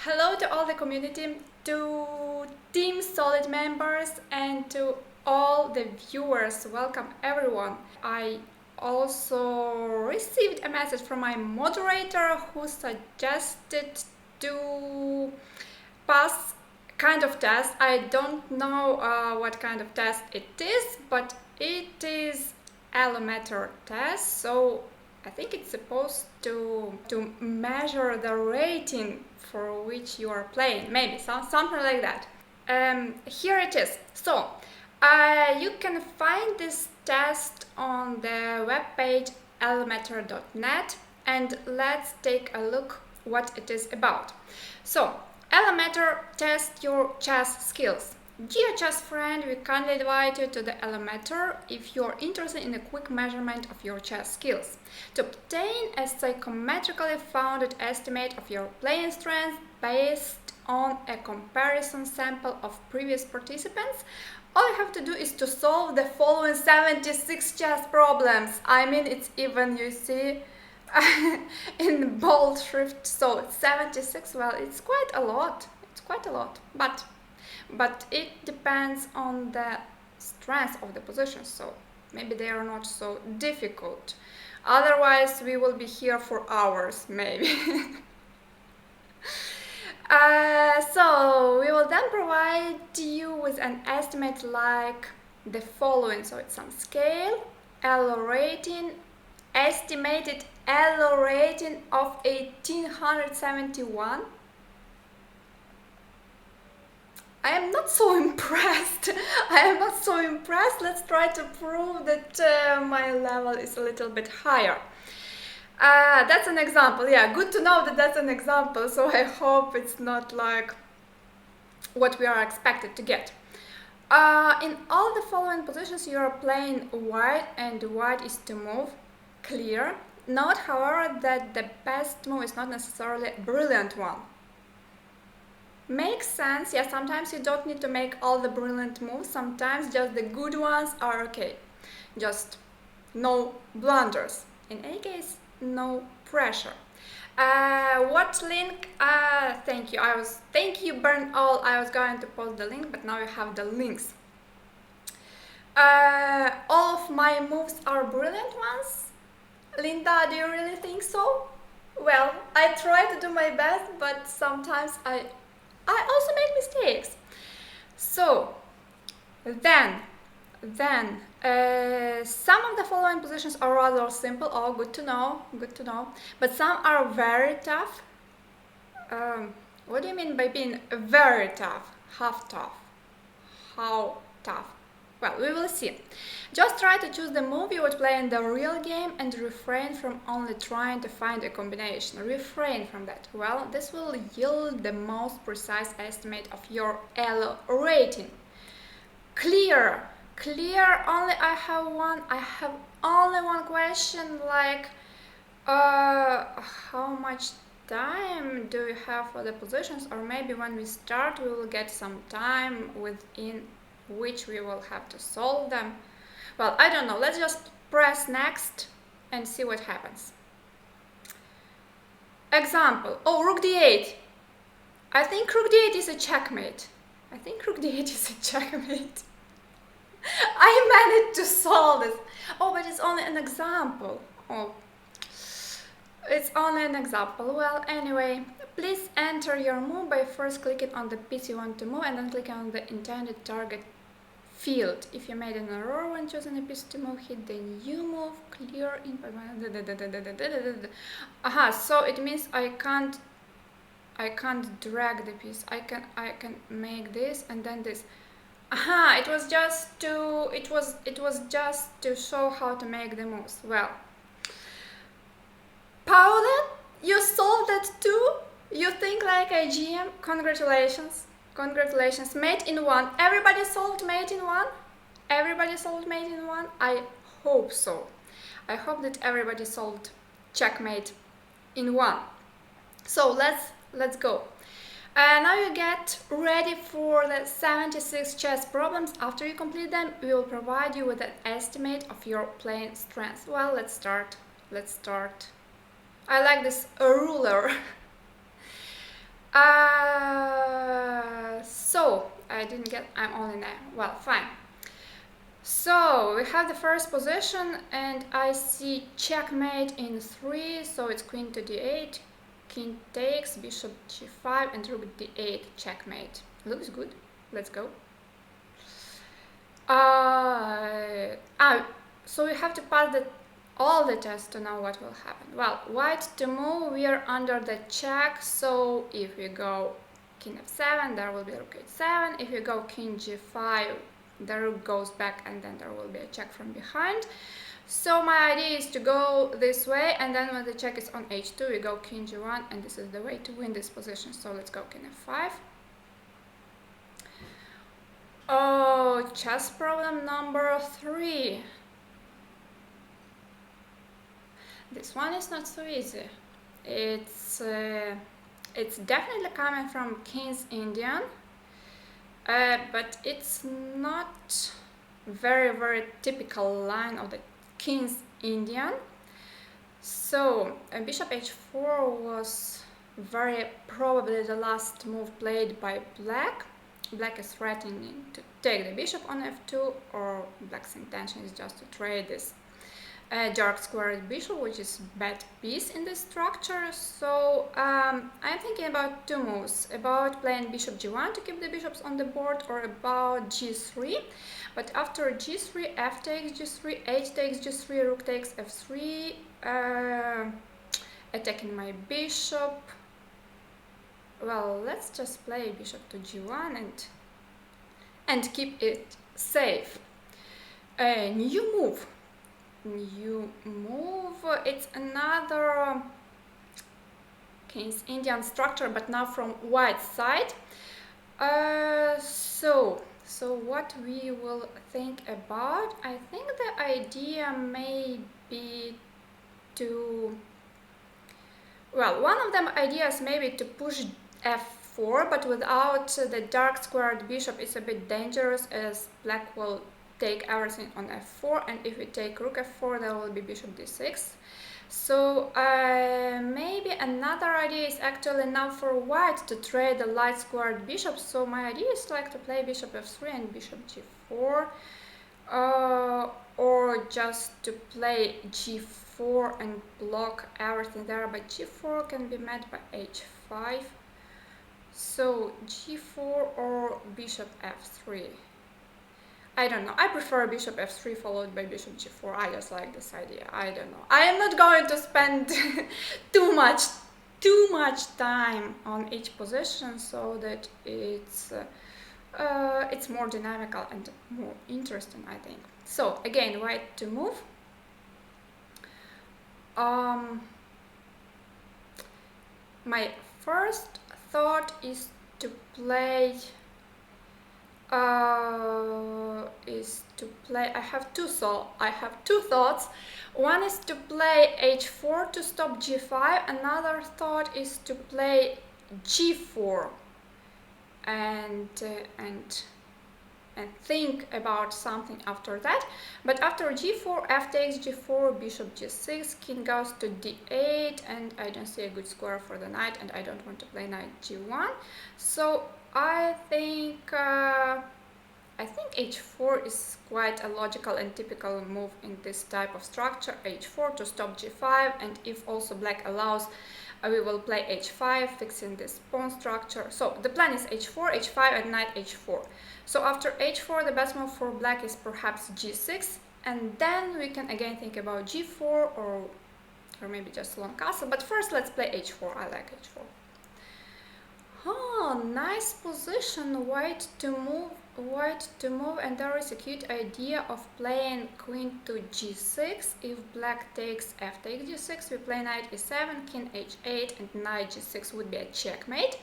Hello to all the community, to Team Solid members, and to all the viewers. Welcome everyone. I also received a message from my moderator who suggested to pass kind of test. I don't know what kind of test it is, but it is Elometer test, so I think it's supposed to measure the rating for which you are playing, maybe something like that. Here it is. So you can find this test on the webpage elometer.net, and let's take a look what it is about. So Elometer tests your chess skills. Dear chess friend, we kindly invite you to the Elometer if you're interested in a quick measurement of your chess skills. To obtain a psychometrically founded estimate of your playing strength based on a comparison sample of previous participants, all you have to do is to solve the following 76 chess problems. I mean, it's even, you see, in bold shrift, so it's 76. Well, it's quite a lot. It's quite a lot, but it depends on the strength of the positions, so maybe they are not so difficult. Otherwise, we will be here for hours, maybe. So we will then provide you with an estimate like the following. So it's some scale, Elo rating, estimated Elo rating of 1871. I am not so impressed. Let's try to prove that my level is a little bit higher. That's an example. Yeah, good to know that that's an example. So I hope it's not like what we are expected to get. In all the following positions, you are playing white, and white is to move. Clear. Note, however, that the best move is not necessarily a brilliant one. Makes sense. Yeah, sometimes you don't need to make all the brilliant moves. Sometimes just the good ones are okay. Just no blunders. In any case, no pressure. What link? Thank you. Thank you, Burn All. I was going to post the link, but now you have the links. All of my moves are brilliant ones. Linda, do you really think so? Well, I try to do my best, but sometimes I also make mistakes. So then some of the following positions are rather simple. Oh, good to know. But some are very tough. What do you mean by being very tough? Half tough? How tough? Well, we will see. Just try to choose the move you would play in the real game and refrain from only trying to find a combination. Refrain from that. Well, this will yield the most precise estimate of your Elo rating. Clear. Only I have only one question, like how much time do you have for the positions, or maybe when we start we will get some time within which we will have to solve them. Well, I don't know. Let's just press next and see what happens. Example. Oh, rook d8. I think rook d8 is a checkmate. I managed to solve this. Oh, but it's only an example. Oh, it's only an example. Well, anyway, please enter your move by first clicking on the piece you want to move and then clicking on the intended target field. If you made an error when choosing a piece to move, hit the new move, clear in. So it means I can't drag the piece. I can make this and then this. It was just to show how to make the moves. Well, Paula, you solved that too? You think like a GM? Congratulations. Mate in one. Everybody solved mate in one? I hope so. I hope that everybody solved checkmate in one. So let's go. Now you get ready for the 76 chess problems. After you complete them, we will provide you with an estimate of your playing strength. Well, let's start. I like this ruler. I didn't get, I'm only 9. Well, fine. So we have the first position, and I see checkmate in 3, so it's queen to d8, king takes, bishop g5, and rook d8, checkmate. Looks good. Let's go. So we have to pass all the tests to know what will happen. Well, white to move, we are under the check, so if we go king f7, there will be rook h7. If we go king g5, the rook goes back, and then there will be a check from behind. So my idea is to go this way, and then when the check is on h2, we go king g1, and this is the way to win this position. So let's go king f5. Oh, chess problem number 3. This one is not so easy. It's definitely coming from King's Indian, but it's not very typical line of the King's Indian. So bishop h4 was very probably the last move played by black. Black is threatening to take the bishop on f2, or black's intention is just to trade this dark squared bishop, which is bad piece in this structure. So I'm thinking about 2 moves, about playing bishop g1 to keep the bishops on the board, or about g3. But after g3, f takes g3, h takes g3, rook takes f3, attacking my bishop. Well, let's just play bishop to g1 and keep it safe. New move. It's another King's Indian structure, but now from white side. So what we will think about, I think the idea may be to, well, one of them ideas maybe to push f4, but without the dark squared bishop is a bit dangerous, as black will take everything on f4, and if we take rook f4, there will be bishop d6. So maybe another idea is actually now for white to trade the light squared bishop. So my idea is like to play bishop f3 and bishop g4, or just to play g4 and block everything there, but g4 can be met by h5. So g4 or bishop f3. I don't know. I prefer bishop f3 followed by bishop g4. I just like this idea. I don't know. I am not going to spend too much time on each position, so that it's more dynamical and more interesting, I think. So again, white to move. My first thought is to play. I have two thoughts. One is to play h4 to stop g5. Another thought is to play g4 and think about something after that. But after g4, f takes g4, bishop g6, king goes to d8, and I don't see a good square for the knight, and I don't want to play knight g1. So I think h4 is quite a logical and typical move in this type of structure. h4 to stop g5, and if also black allows, we will play h5, fixing this pawn structure. So the plan is h4, h5, and knight h4. So after h4, the best move for black is perhaps g6, and then we can again think about g4 or maybe just long castle. But first, let's play h4. I like h4. Oh, nice position, white to move, and there is a cute idea of playing queen to g6. If black takes f takes g6, we play knight e7, king h8, and knight g6 would be a checkmate.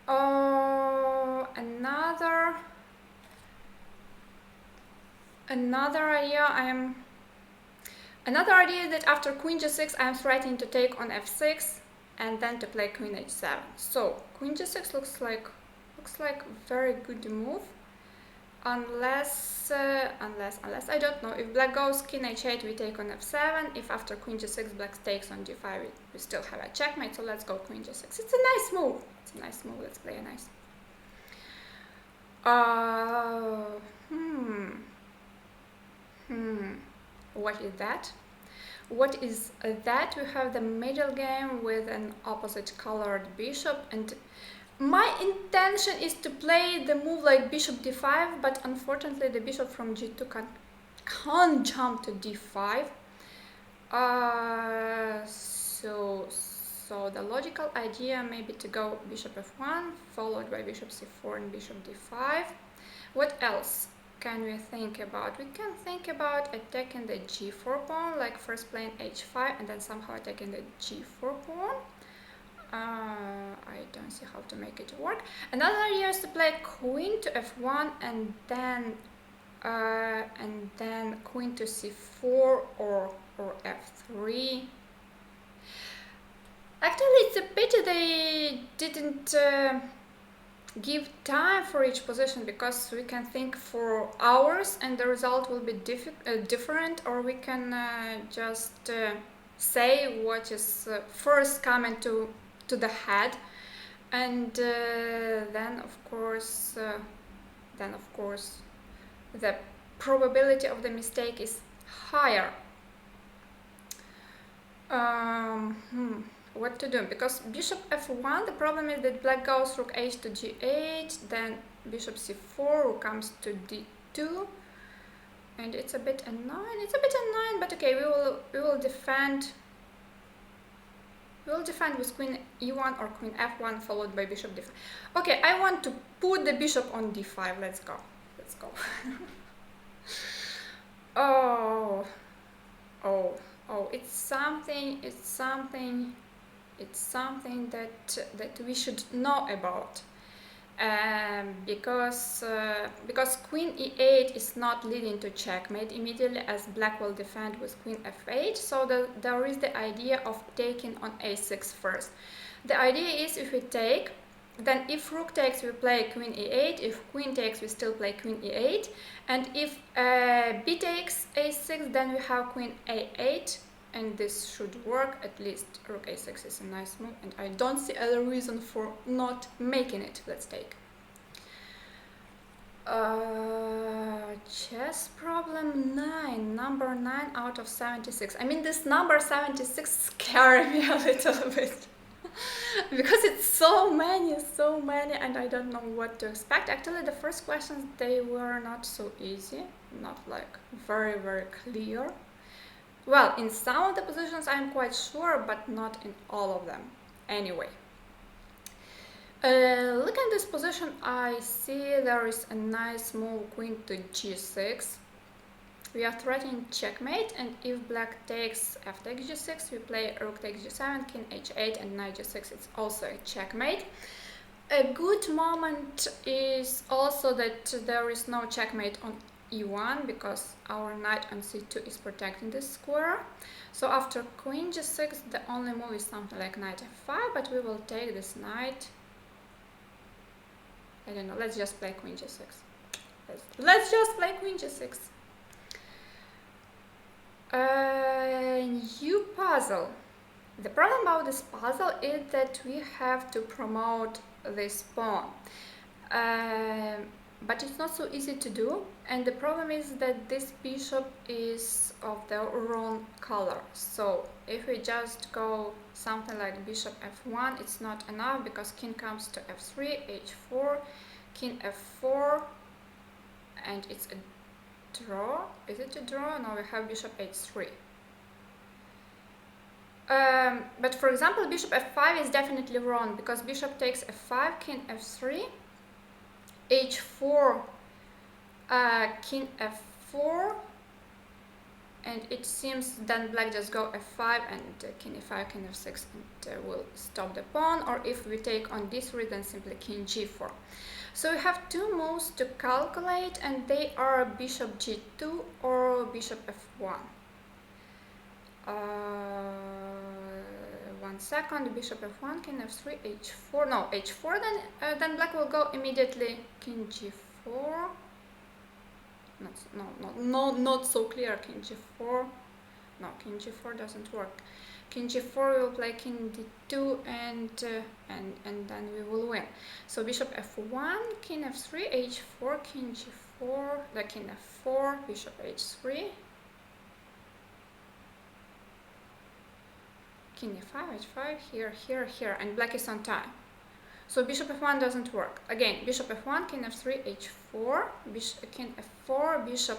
Another idea is that after queen g6, I am threatening to take on f6 and then to play queen h7. So queen g6 looks like very good move, unless I don't know, if black goes king h8, we take on f7. If after queen g6 black takes on g5, we still have a checkmate. So let's go queen g6. It's a nice move. Let's play a nice. Uh, hmm. Hmm. What is that? What is that? We have the middle game with an opposite colored bishop, and my intention is to play the move like bishop d5, but unfortunately the bishop from g2 can't jump to d5. So the logical idea maybe to go bishop f1 followed by bishop c4 and bishop d5. What else can we think about? We can think about attacking the g4 pawn, like first playing h5 and then somehow attacking the g4 pawn. I don't see how to make it work. Another idea is to play queen to f1 and then queen to c4 or f3. Actually, it's a pity they didn't give time for each position, because we can think for hours and the result will be different, or we can just say what is first coming to the head, and then of course the probability of the mistake is higher. What to do? Because bishop f1, the problem is that black goes rook h to g8, then bishop c4, rook comes to d2, and it's a bit annoying. But okay, we will defend. We will defend with queen e1 or queen f1 followed by bishop d5. Okay, I want to put the bishop on d5. Let's go. It's something that we should know about, because queen e8 is not leading to checkmate immediately, as black will defend with queen f8. So there is the idea of taking on a6 first. The idea is, if we take, then if rook takes, we play queen e8. If queen takes, we still play queen e8. And if b takes a6, then we have queen a8. And this should work. At least rook a6 is a nice move, and I don't see other reason for not making it. Let's take. Chess problem 9, number 9 out of 76. I mean, this number 76 scared me a little bit. Because it's so many, and I don't know what to expect. Actually, the first questions, they were not so easy, not like very, very clear. Well, in some of the positions I'm quite sure, but not in all of them. Anyway, look at this position. I see there is a nice move, queen to g6. We are threatening checkmate, and if black takes f takes g6, we play rook takes g7, king h8, and knight g6. It's also a checkmate. A good moment is also that there is no checkmate on e1, because our knight on c2 is protecting this square. So after queen g6, the only move is something like knight f5, but we will take this knight. I don't know, let's just play queen g6. Let's just play queen g6. New puzzle. The problem about this puzzle is that we have to promote this pawn. But it's not so easy to do, and the problem is that this bishop is of the wrong color. So if we just go something like bishop f1, it's not enough, because king comes to f3, h4, king f4, and it's a draw. Is it a draw? No, we have bishop h3. But for example, bishop f5 is definitely wrong, because bishop takes f5, king f3, h4, king f4, and it seems then black just go f5 and king e5, king f6, and will stop the pawn. Or if we take on d3, then simply king g4. So we have two moves to calculate, and they are bishop g2 or bishop f1. 1 second, bishop f1, king f3, h4, no, h4, then black will go immediately king g4, not so clear, king g4, no, king g4 doesn't work, king g4, we will play king d2, and then we will win. So bishop f1, king f3, h4, king g4, the king f4, bishop h3, king e5, h5, here, and black is on time. So bishop f1 doesn't work. Again, bishop f1, king f3, h4, king f4, bishop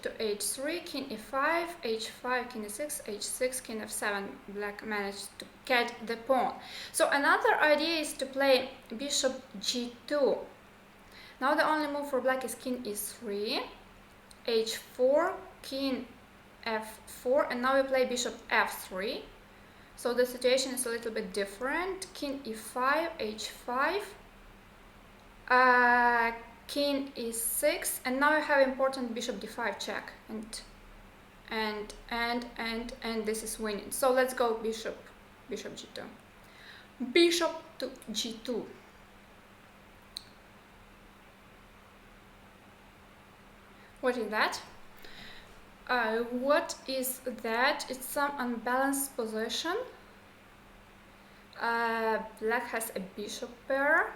to h3, king e5, h5, king e6, h6, king f7. Black managed to get the pawn. So another idea is to play bishop g2. Now the only move for black is king e3, h4, king f4, and now we play bishop f3. So the situation is a little bit different. King e5, h5, king e6, and now we have important bishop d5 check, and this is winning. So let's go bishop g2. Bishop to g2. What is that? What is that? It's some unbalanced position. Black has a bishop pair,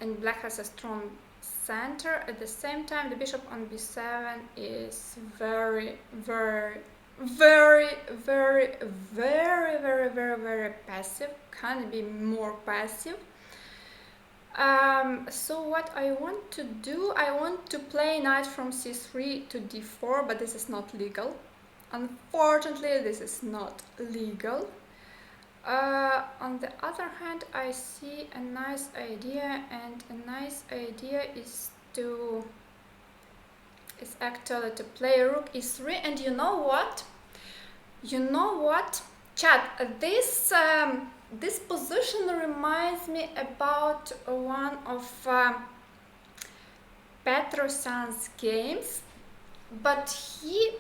and black has a strong center. At the same time, the bishop on b7 is very passive. Can't be more passive. So what I want to do, I want to play knight from c3 to d4, but this is not legal. Unfortunately, this is not legal. On the other hand, I see a nice idea, and a nice idea is actually to play rook e3. And you know what? Chat, this position reminds me about one of Petrosyan's games, but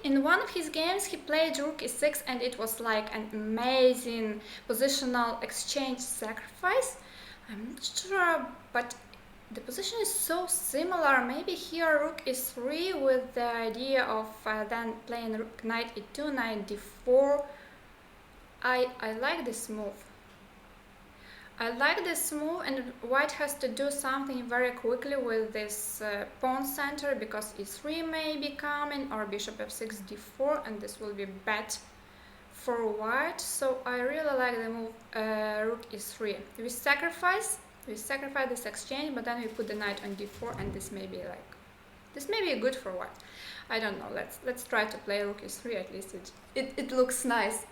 in one of his games he played rook e6, and it was like an amazing positional exchange sacrifice. I'm not sure, but the position is so similar. Maybe here rook e3 with the idea of then playing rook knight e2, knight d4. I like this move. And white has to do something very quickly with this pawn center, because e3 may be coming, or bishop f6, d4, and this will be bad for white. So I really like the move rook e3. We sacrifice this exchange, but then we put the knight on d4, and this may be good for white. I don't know. Let's try to play rook e3. At least it looks nice.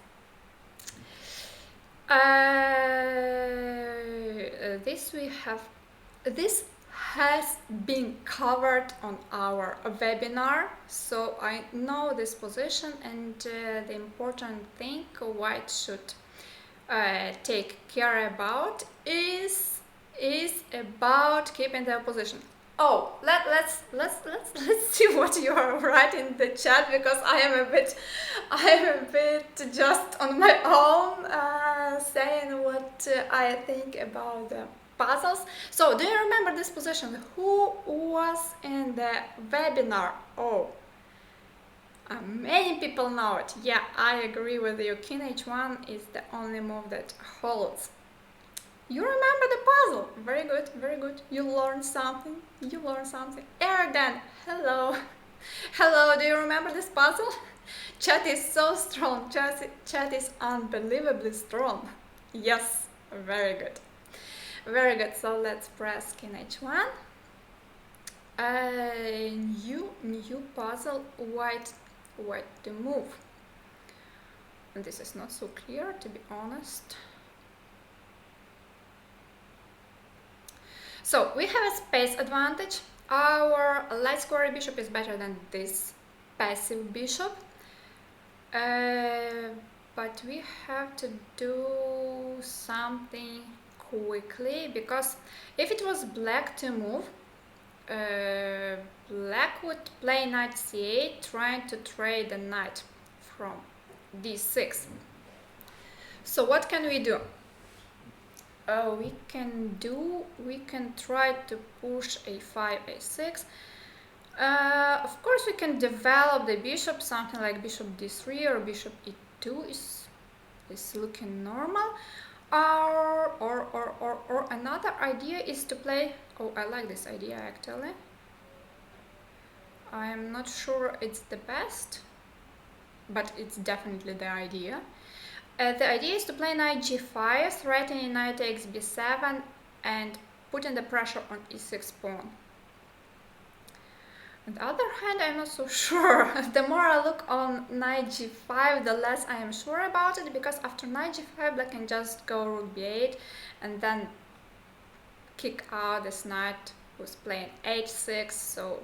This has been covered on our webinar, so I know this position, and the important thing white should take care about is about keeping their position. Oh, let's see what you are writing in the chat, because I am a bit just on my own saying what I think about the puzzles. So do you remember this position? Who was in the webinar? Oh, many people know it. Yeah, I agree with you. King h1 is the only move that holds. You remember the puzzle. Very good. You learned something. Erdan, hello. Do you remember this puzzle? Chat is so strong. Chat is unbelievably strong. Yes, very good. So let's press king h1. New puzzle. White to move. And this is not so clear, to be honest. So we have a space advantage. Our light square bishop is better than this passive bishop, but we have to do something quickly, because if it was black to move, black would play knight c8, trying to trade the knight from d6. So what can we do? We can try to push a5, a6. Of course, we can develop the bishop, something like bishop d3 or bishop e2 is looking normal. Or another idea is to play. Oh, I like this idea actually. I am not sure it's the best, but it's definitely the idea. The idea is to play knight g5, threatening knight takes b7 and putting the pressure on e6 pawn. On the other hand, I'm not so sure. The more I look on knight g5, the less I am sure about it, because after knight g5 black can just go rook b8 and then kick out this knight who's playing h6, so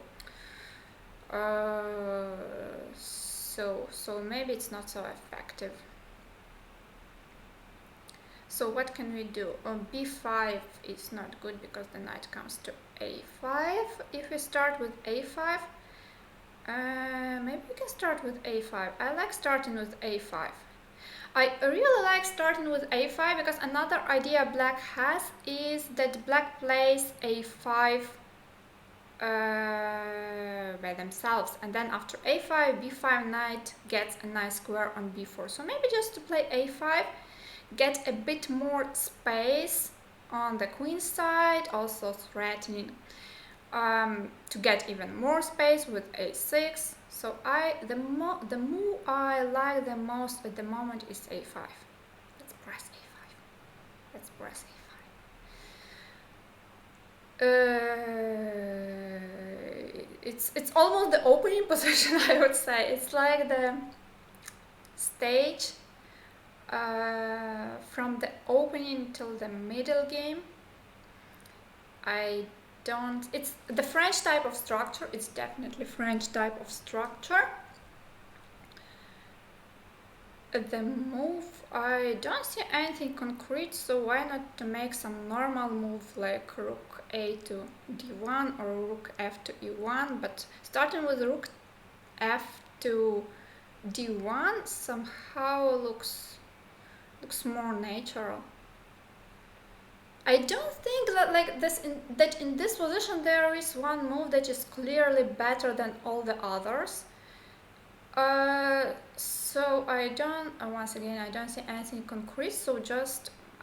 maybe it's not so effective. So what can we do? b5 is not good because the knight comes to a5. If we start with a5, maybe we can start with a5. I like starting with a5. I really like starting with a5 because another idea black has is that black plays a5 by themselves, and then after a5, b5 knight gets a nice square on b4. So maybe just to play a5, get a bit more space on the queen side, also threatening to get even more space with a6. So the move I like the most at the moment is a5. Let's press a5. Let's press a5. It's almost the opening position, I would say. It's like the stage from the opening till the middle game. It's the French type of structure. It's definitely French type of structure. The move, I don't see anything concrete, so why not to make some normal move like rook a to d1 or rook f to e1, but starting with rook f to d1 somehow looks more natural. I don't think that in this position there is one move that is clearly better than all the others. So I don't, once again, I don't see anything concrete, so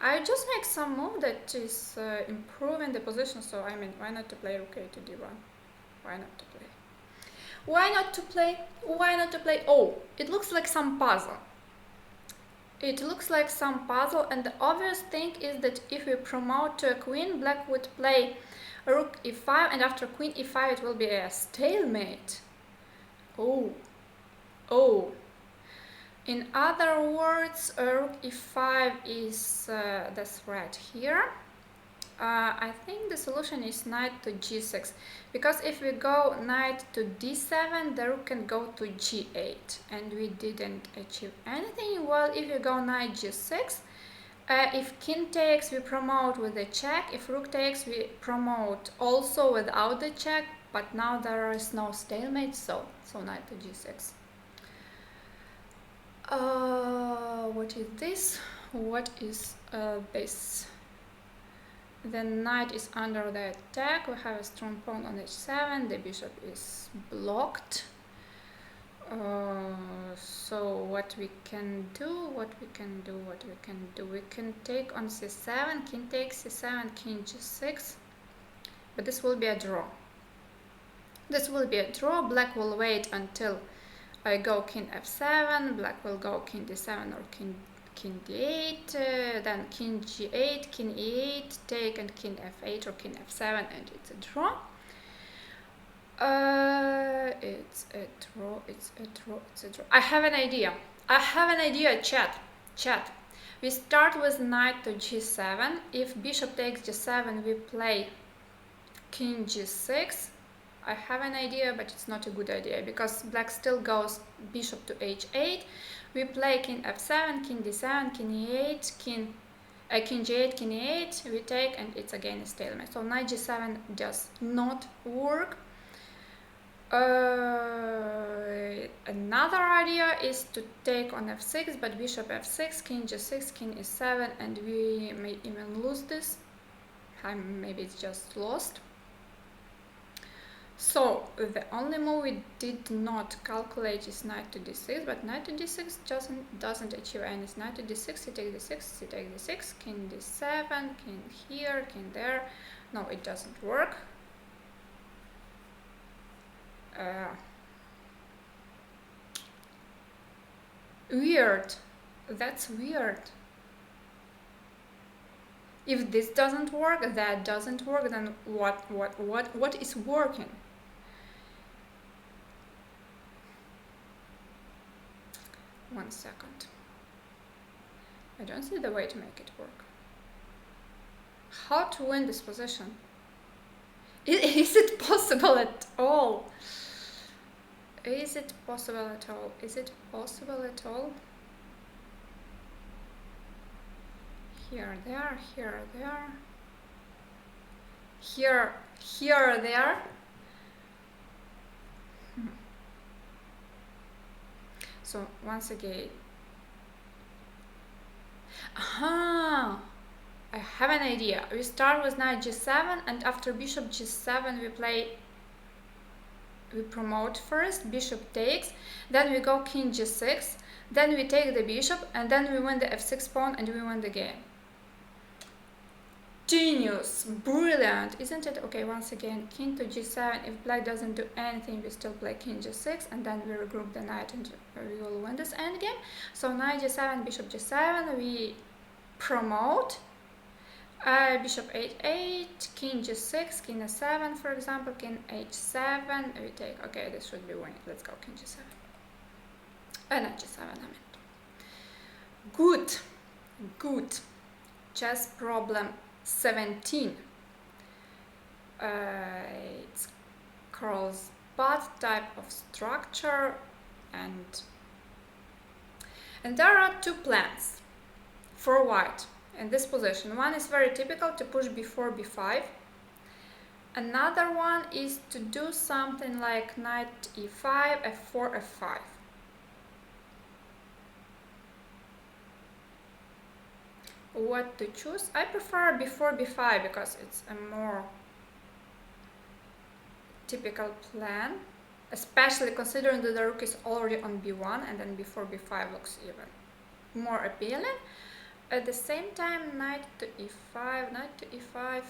I just make some move that is improving the position. So I mean, why not to play rook a to d1? Why not to play? Why not to play? Why not to play? Oh, it looks like some puzzle. It looks like some puzzle, and the obvious thing is that if we promote to a queen, black would play rook e5, and after queen e5 it will be a stalemate. Oh. In other words, rook e5 is the threat here. I think the solution is knight to g6, because if we go knight to d7, the rook can go to g8, and we didn't achieve anything. Well, if we go knight g6, if king takes, we promote with a check. If rook takes, we promote also without the check, but now there is no stalemate, so knight to g6. What is this? What is this? The knight is under the attack. We have a strong pawn on h7. The bishop is blocked. So what we can do? We can take on c7. King takes c7. King g6. But this will be a draw. Black will wait until I go king f7. Black will go king d7 or king d8, then king g8, king e8, take, and king f8 or king f7, and it's a draw. It's a draw. I have an idea, chat. We start with knight to g7. If bishop takes g7, we play king g6. I have an idea, but it's not a good idea, because black still goes bishop to h8. We play king f7, king d7, king e8, king g8, king e8. We take, and it's again a stalemate. So knight g7 does not work. Another idea is to take on f6, but bishop f6, king g6, king e7, and we may even lose this. Maybe it's just lost. So the only move we did not calculate is knight to d6, but knight to d6 doesn't achieve anything. Knight to d6, you take d6, you take d6, king d7, king here, king there. No, it doesn't work. Weird. That's weird. If this doesn't work, that doesn't work, then what is working? One second. I don't see the way to make it work. How to win this position? Is it possible at all? Is it possible at all? Is it possible at all? Here, there, here, there. Here, there. So once again. Aha! I have an idea. We start with knight g7, and after bishop g7 we promote first, bishop takes, then we go king g6, then we take the bishop, and then we win the f6 pawn and we win the game. Genius! Brilliant! Isn't it? Okay, once again, king to g7. If black doesn't do anything, we still play king g6, and then we regroup the knight and we will win this endgame. So knight g7, bishop g7, we promote. Bishop h8, king g6, king a7, for example, king h7, we take, okay, this should be winning. Let's go king g7. Knight g7, I mean. Good. Chess problem 17. It's Carlsbad type of structure, and there are two plans for white in this position. One is very typical, to push b4, b5. Another one is to do something like knight e5, f4, f5. What to choose? I prefer b4, b5 because it's a more typical plan, especially considering that the rook is already on b1, and then b4, b5 looks even more appealing. At the same time, knight to e5, knight to e5.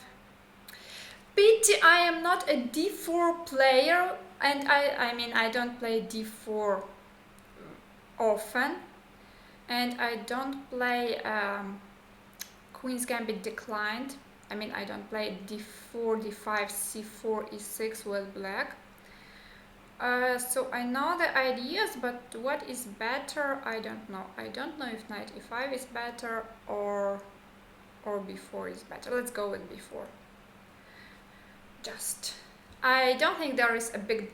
Pity I am not a d4 player, and I mean I don't play d4 often, and I don't play Queen's Gambit declined. I mean I don't play d4, d5, c4, e6 with black. So I know the ideas, but what is better, I don't know. I don't know if knight e5 is better or b4 is better. Let's go with b4. I don't think there is a big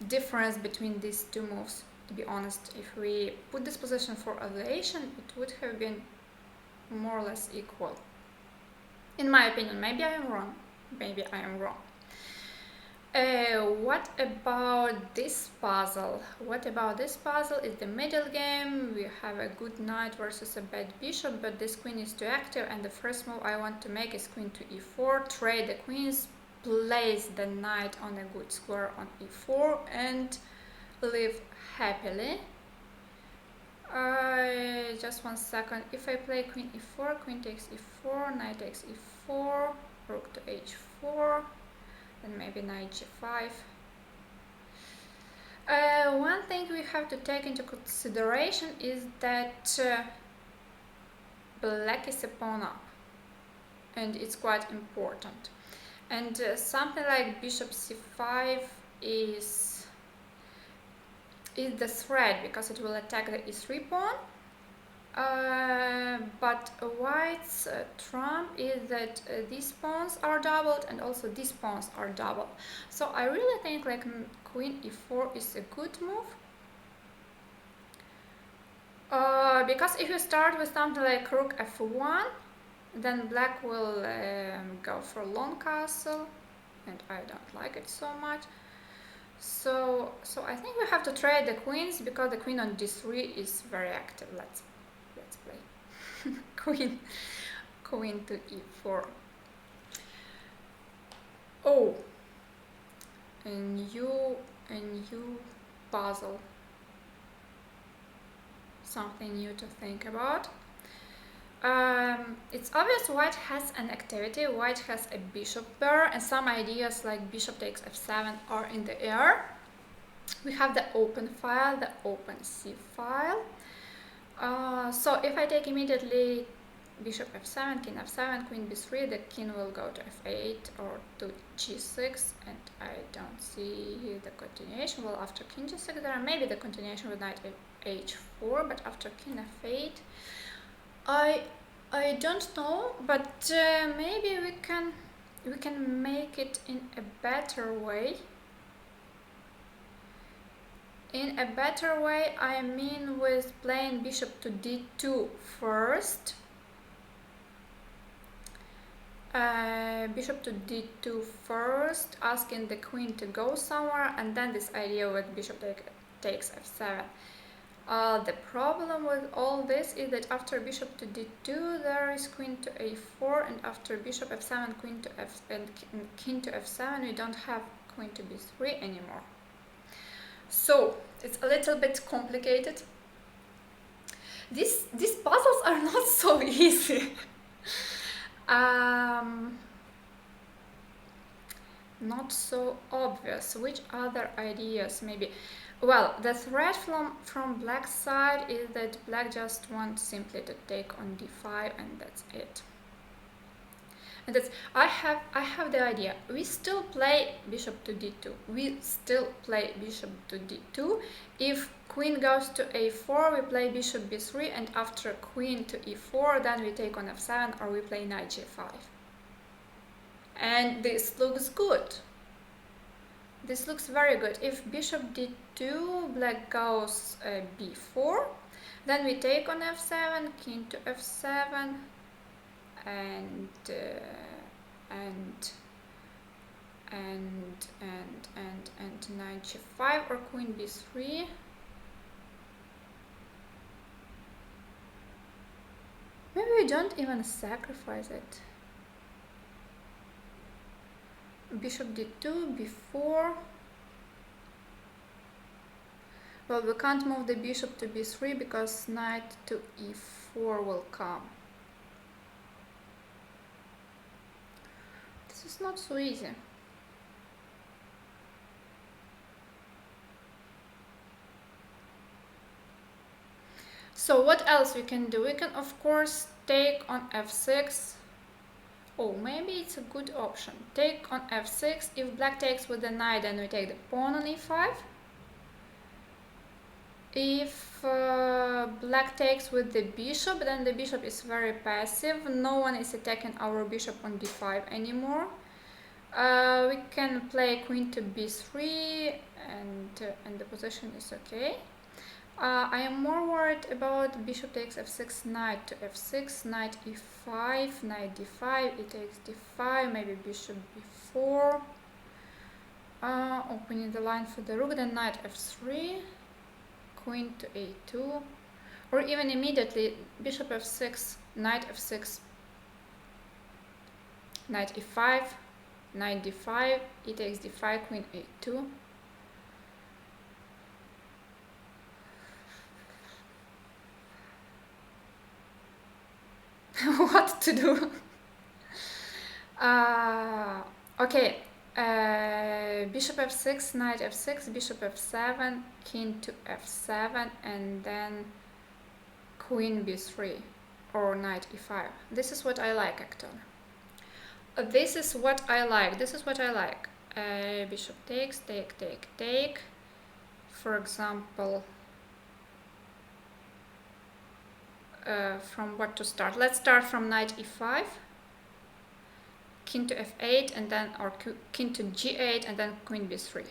difference between these two moves, to be honest. If we put this position for evaluation, it would have been more or less equal. In my opinion, maybe I am wrong. What about this puzzle? It's the middle game. We have a good knight versus a bad bishop, but this queen is too active, and the first move I want to make is queen to e4, trade the queens, place the knight on a good square on e4, and live happily. Just one second. If I play queen e4, queen takes e4, knight takes e4, rook to h4, and maybe knight g5. One thing we have to take into consideration is that black is a pawn up, and it's quite important. And something like bishop c5 is the threat, because it will attack the e3 pawn. But white's trump is that these pawns are doubled, and also these pawns are doubled. So I really think like queen e4 is a good move. Because if you start with something like rook f1, then black will go for long castle, and I don't like it so much. So I think we have to trade the queens, because the queen on d3 is very active. Let's play queen to e4. Oh, a new puzzle, something new to think about. It's obvious white has an activity. White has a bishop pair, and some ideas like bishop takes f7 are in the air. We have the open file, the open C file. So if I take immediately bishop f7, king f7, queen b3, the king will go to f8 or to g6, and I don't see the continuation. Well, after king g6 there may be the continuation with knight h4, but after king f8 I don't know, but maybe we can make it in a better way. In a better way, I mean with playing bishop to d2 first. Bishop to d2 first, asking the queen to go somewhere, and then this idea with bishop takes f7. The problem with all this is that after bishop to d2 there is queen to a4, and after bishop f7, queen to f and king to f7 we don't have queen to b3 anymore. So it's a little bit complicated. These puzzles are not so easy. Not so obvious. Which other ideas maybe? Well, the threat from black side is that black just wants simply to take on d5, and that's it. And that's I have the idea. We still play bishop to d2. We still play bishop to d2. If queen goes to a4, we play bishop b3, and after queen to e4, then we take on f7 or we play knight g5. And this looks good. This looks very good. If bishop d2, black goes b4, then we take on f7, king to f7, and knight g5 or queen b3. Maybe we don't even sacrifice it. Bishop d2, b4. Well, we can't move the bishop to b3 because knight to e4 will come. This is not so easy. So what else we can do? We can of course take on f6. Oh, maybe it's a good option. Take on f6. If black takes with the knight, then we take the pawn on e5. If black takes with the bishop, then the bishop is very passive. No one is attacking our bishop on d5 anymore. We can play queen to b3, and the position is okay. I am more worried about bishop takes f6, knight to f6, knight e5, knight d5, it takes d5, maybe bishop b4, opening the line for the rook, then knight f3, queen to a2, or even immediately bishop f6, knight f6, knight e5, knight d5, e takes d5, queen a2. What to do? Okay, bishop f6, knight f6, bishop f7, king to f7, and then queen b3 or knight e5. This is what I like actually. This is what I like. Bishop takes, take. For example, from what to start? Let's start from knight e5, king to f8, and then or king to g8, and then queen b3.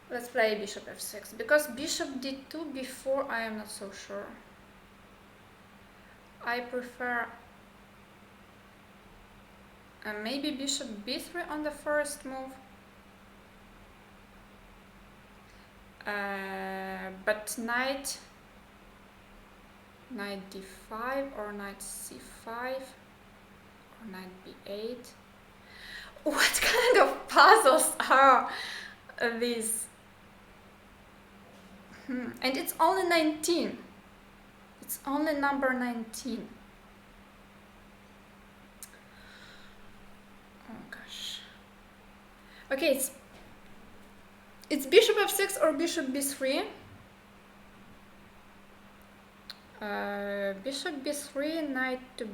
Let's play bishop f6, because bishop d2 before I am not so sure. I prefer maybe bishop b3 on the first move. But knight d5 or knight c5 or knight b8. What kind of puzzles are these? And it's only 19. It's only number 19. Oh gosh. Okay, it's bishop f6 or bishop b3. Bishop b3, knight to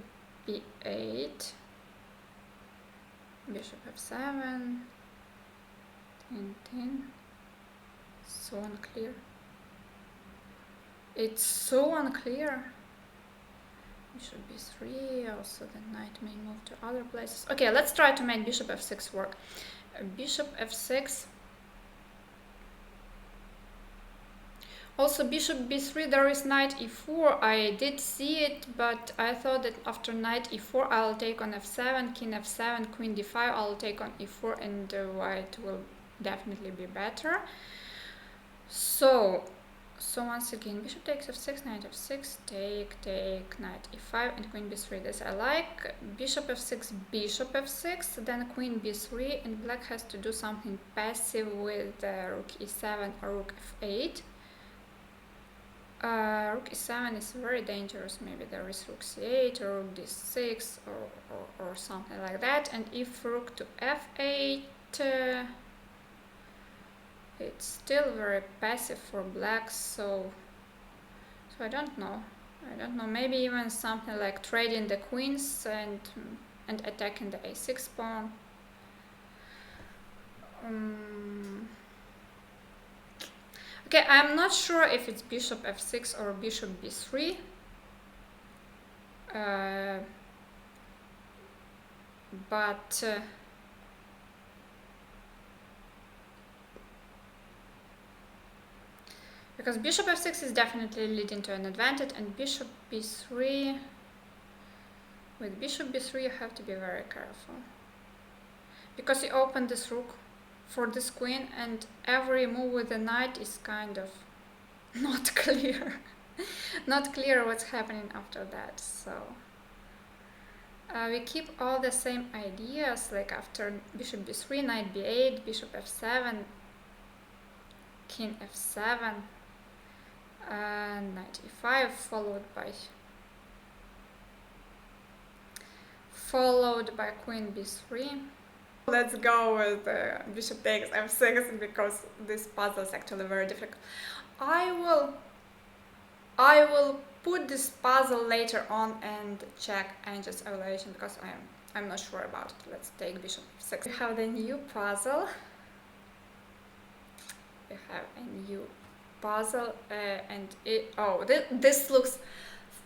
b8. Bishop f7. 10. So unclear. It's so unclear. Bishop b3, also the knight may move to other places. Okay, let's try to make bishop f6 work. Bishop f6. Also bishop b3, there is knight e4. I did see it, but I thought that after knight e4 I'll take on f7, king f7, queen d5, I'll take on e4 and white will definitely be better. So once again, bishop takes f6, knight f6, take, knight e5 and queen b3. This I like. Bishop f6, then queen b3, and black has to do something passive with rook e7 or rook f8. Rook e7 is very dangerous. Maybe there is rook c8 or rook d6 or something like that. And if rook to f8, it's still very passive for black. So I don't know. Maybe even something like trading the queens and attacking the a6 pawn. Okay, I'm not sure if it's bishop f6 or bishop b3. Because bishop f6 is definitely leading to an advantage, and bishop b3, with bishop b3 you have to be very careful. Because you open this rook for this queen, and every move with the knight is kind of not clear. Not clear what's happening after that. So we keep all the same ideas, like after bishop b3, knight b8, bishop f7, king f7, knight e5, followed by queen b3. Let's go with bishop takes f6 because this puzzle is actually very difficult. I will put this puzzle later on and check Angel's evaluation because I'm not sure about it. Let's take bishop f6. We have the new puzzle. And this looks.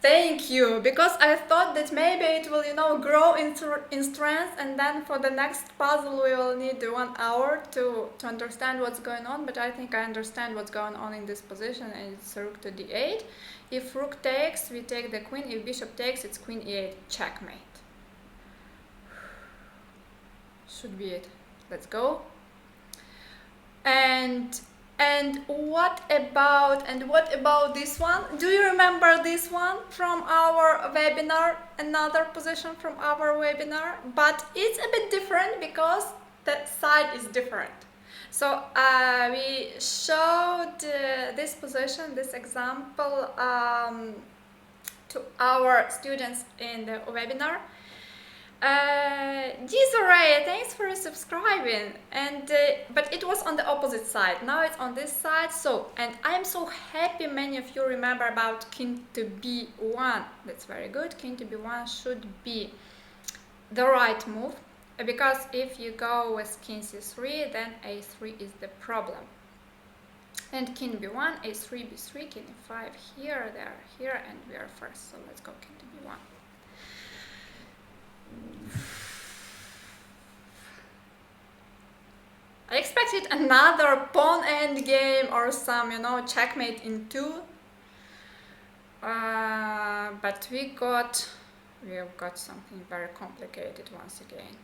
Thank you, because I thought that maybe it will, grow in strength, and then for the next puzzle we will need 1 hour to understand what's going on, but I think I understand what's going on in this position, and it's rook to d8. If rook takes, we take the queen. If bishop takes, it's queen e8, checkmate. Should be it. Let's go. And what about this one? Do you remember this one from our webinar? Another position from our webinar, but it's a bit different because the side is different. So we showed this position, this example to our students in the webinar. Desiree, thanks for subscribing. But it was on the opposite side. Now it's on this side. So, and I am so happy many of you remember about king to b1. That's very good. King to b1 should be the right move, because if you go with king c3, then a3 is the problem. And king b1, a3, b3, king e5 here, they are here, and we are first. So let's go king to b1. I expected another pawn endgame or some, checkmate in 2. But we have got something very complicated once again.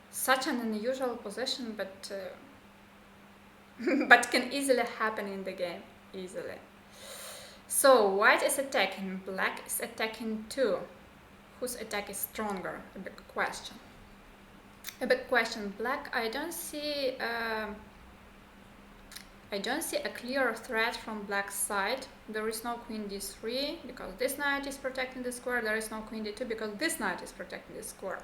Such an unusual position, but but can easily happen in the game, easily. So white is attacking, black is attacking too. Whose attack is stronger? A big question. A big question. Black, I don't see a clear threat from black's side. There is no queen d3 because this knight is protecting the square. There is no queen d2 because this knight is protecting the square.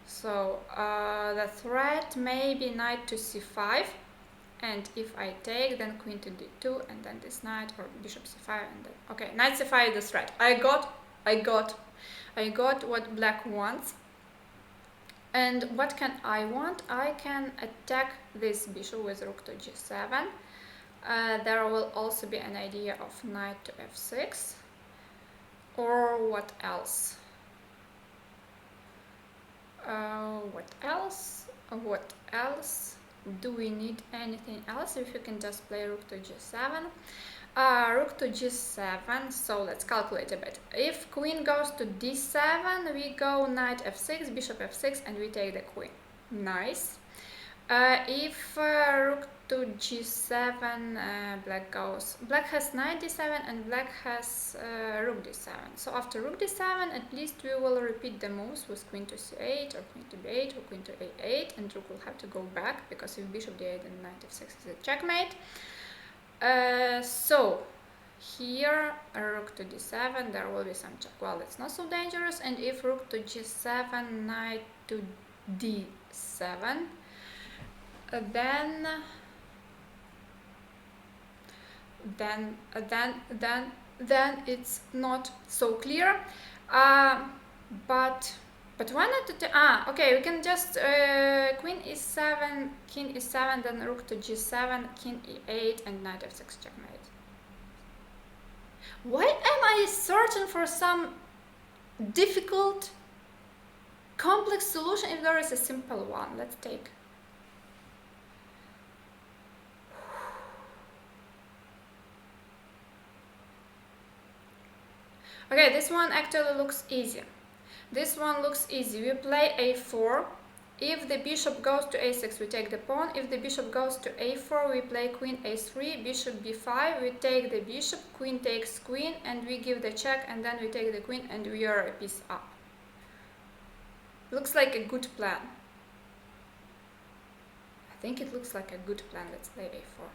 So the threat may be knight to c5, and if I take, then queen to d2, and then this knight, or bishop c5, and then okay, knight c5 is the threat. I got what black wants. And what can I want? I can attack this bishop with rook to g7. There will also be an idea of knight to f6. Or what else? What else? What else? Do we need anything else? If you can just play rook to g7. Rook to g7, so let's calculate a bit. If queen goes to d7, we go knight f6, bishop f6, and we take the queen. Nice. If rook to g7, black has knight d7 and black has rook d7. So after rook d7, at least we will repeat the moves with queen to c8 or queen to b8 or queen to a8, and rook will have to go back because if bishop d8 and knight f6 is a checkmate. So here rook to d7, there will be some check. Well, it's not so dangerous. And if rook to g7, knight to d7, then it's not so clear. But why not? Okay, we can just queen e7, king e7, then rook to g7, king e8, and knight f6 checkmate. Why am I searching for some difficult, complex solution if there is a simple one? Let's take. Okay, this one actually looks easy. This one looks easy. We play a4. If the bishop goes to a6, we take the pawn. If the bishop goes to a4, we play queen a3, bishop b5, we take the bishop, queen takes queen, and we give the check, and then we take the queen, and we are a piece up. Looks like a good plan. I think it looks like a good plan. Let's play a4.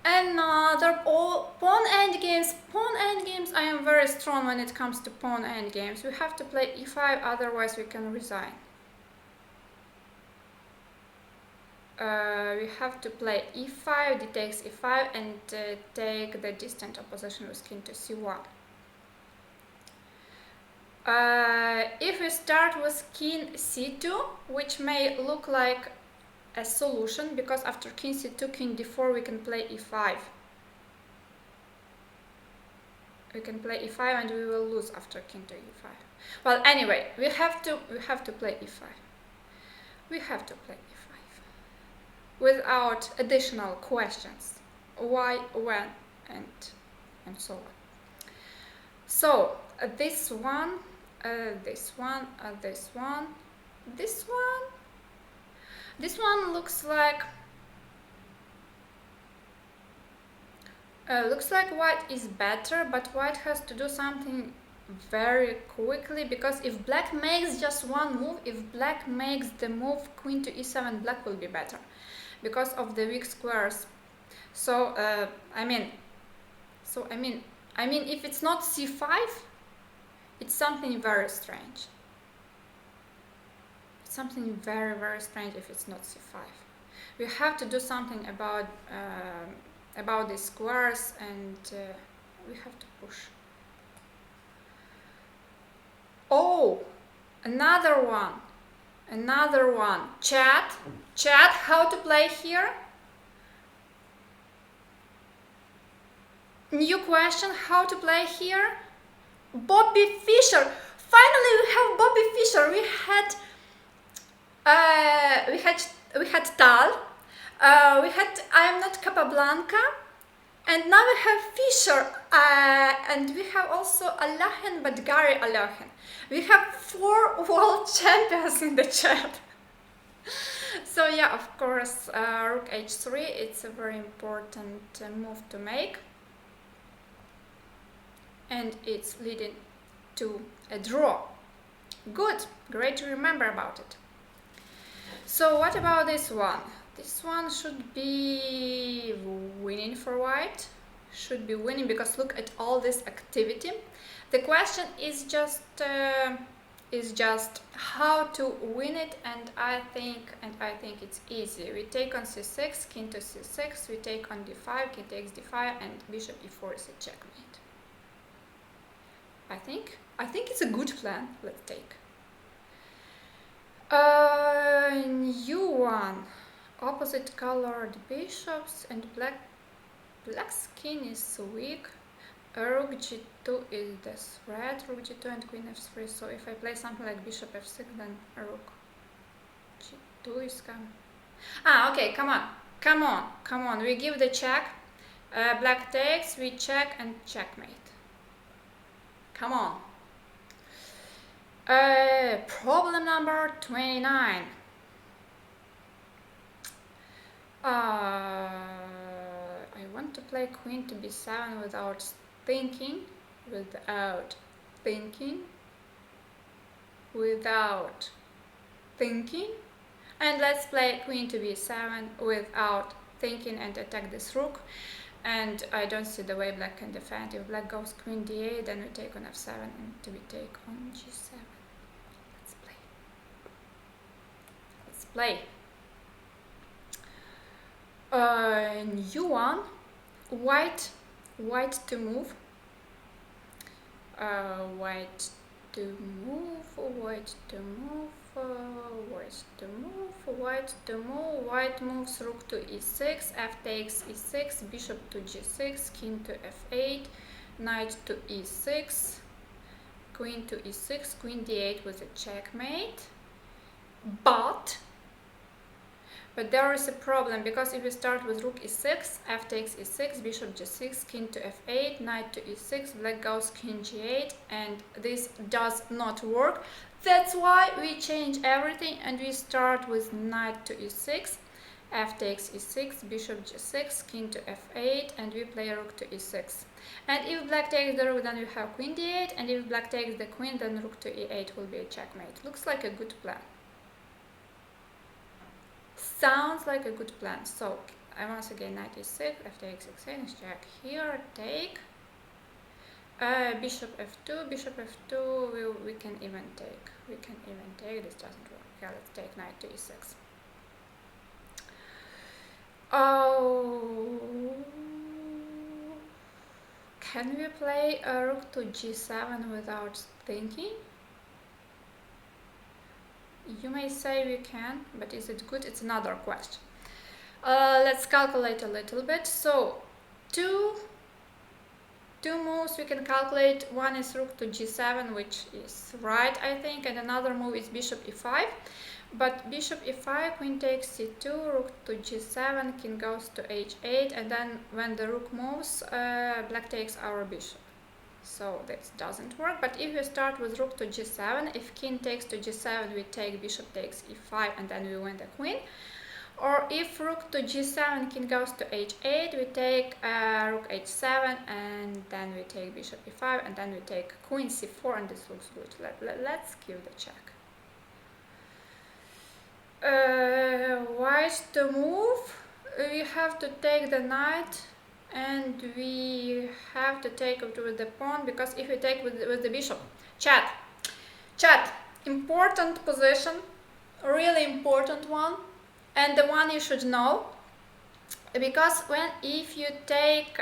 Another pawn endgames. Pawn endgames, I am very strong when it comes to pawn endgames. We have to play e5, otherwise we can resign. We have to play e5, d takes e5, and take the distant opposition with king to c1. If we start with king c2, which may look like a solution, because after king c2, king d4, we can play e5. We can play e5 and we will lose after king to e5. Well, anyway, we have to play e5. We have to play e5 without additional questions. Why, when, and so on. So this one, this one, this one, this one. This one looks like white is better, but white has to do something very quickly, because if black makes just one move, if black makes the move queen to e7, black will be better because of the weak squares. So I mean, if it's not c5, it's something very strange. Something very, very strange if it's not c5. We have to do something about these squares, and we have to push. Oh, another one. Chat, how to play here? New question, how to play here? Bobby Fischer. Finally, we have Bobby Fischer. We had Tal, we had I Am Not Capablanca, and now we have Fischer, and we have also Alahin, but Gary Alahin. We have 4 world champions in the chat. So yeah, of course, rook h3, it's a very important move to make, and it's leading to a draw. Good, great to remember about it. So what about this one? This one should be winning for white. Should be winning because look at all this activity. The question is just how to win it, and I think it's easy. We take on c6, king to c6. We take on d5, king takes d5, and bishop e4 is a checkmate. I think it's a good plan. Let's take. New one. Opposite colored bishops and black's king is weak. Rook g2 is the threat. Rook g2 and queen f3. So if I play something like bishop f6, then rook g2 is coming. Okay, come on. We give the check. Black takes, we check and checkmate. Come on. Problem number 29. I want to play queen to b7 without thinking. And let's play queen to b7 without thinking and attack this rook. And I don't see the way black can defend. If black goes queen d8, then we take on f7 and we take on g7. Let's play. New one. White to move. White to move. White moves rook to e6, f takes e6, bishop to g6, king to f8, knight to e6, queen to e6, queen d8 with a checkmate. But there is a problem, because if we start with rook e6, f takes e6, bishop g6, king to f8, knight to e6, black goes king g8, and this does not work. That's why we change everything and we start with knight to e6, f takes e6, bishop g6, king to f8, and we play rook to e6. And if black takes the rook, then we have queen d8, and if black takes the queen, then rook to e8 will be a checkmate. Looks like a good plan. Sounds like a good plan. So once again, knight e6, f takes e6, check here, take. Bishop f2, we can even take. This doesn't work. Yeah, let's take knight to e6. Oh, can we play a rook to g7 without thinking? You may say we can, but is it good? It's another question. Let's calculate a little bit. So two moves we can calculate. One is rook to g7, which is right, I think, and another move is bishop e5. But bishop e5, queen takes c2, rook to g7, king goes to h8, and then when the rook moves, black takes our bishop. So this doesn't work. But if we start with rook to g7, if king takes to g7, we take bishop takes e5, and then we win the queen. Or if rook to g7, king goes to h8, we take rook h7, and then we take bishop e5, and then we take queen c4, and this looks good. Let's give the check. White to move, we have to take the knight, and we have to take it with the pawn, because if we take with the bishop, chat, important position, really important one, and the one you should know, because if you take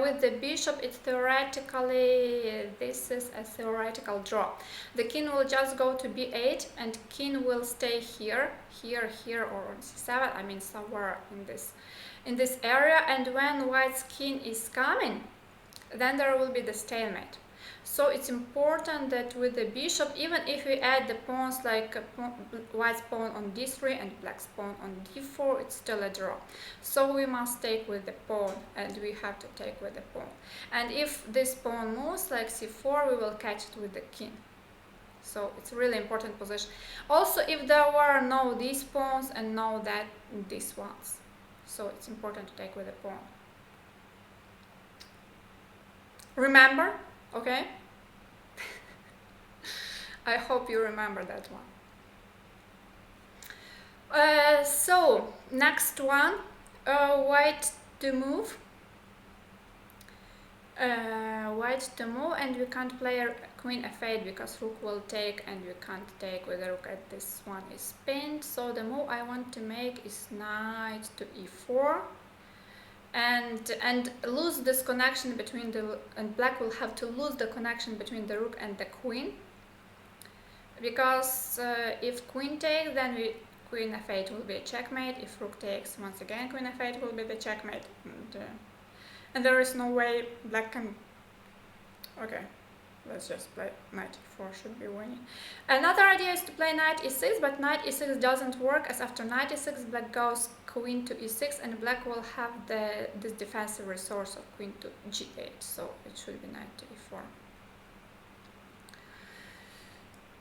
with the bishop, it's theoretically, this is a theoretical draw. The king will just go to b8, and king will stay here, or on c7, I mean somewhere in this area, and when white's king is coming, then there will be the stalemate. So it's important that with the bishop, even if we add the pawns like white's pawn on d3 and black's pawn on d4, it's still a draw. So we must take with the pawn, and we have to take with the pawn. And if this pawn moves like c4, we will catch it with the king. So it's a really important position. Also, if there were no these pawns and no these ones. So it's important to take with the pawn. Remember? Okay? I hope you remember that one. So next one, white to move. White to move, and we can't play a queen f8 because rook will take, and we can't take with the rook at this one is pinned. So the move I want to make is knight to e4, and lose this connection between the, and black will have to lose the connection between the rook and the queen, because if queen takes, then queen f8 will be a checkmate. If rook takes, once again queen f8 will be the checkmate, and there is no way black can. Okay, let's just play knight e4, should be winning. Another idea is to play knight e6, but knight e6 doesn't work, as after knight e6 black goes queen to e6, and black will have this defensive resource of queen to g8, so it should be knight to e4.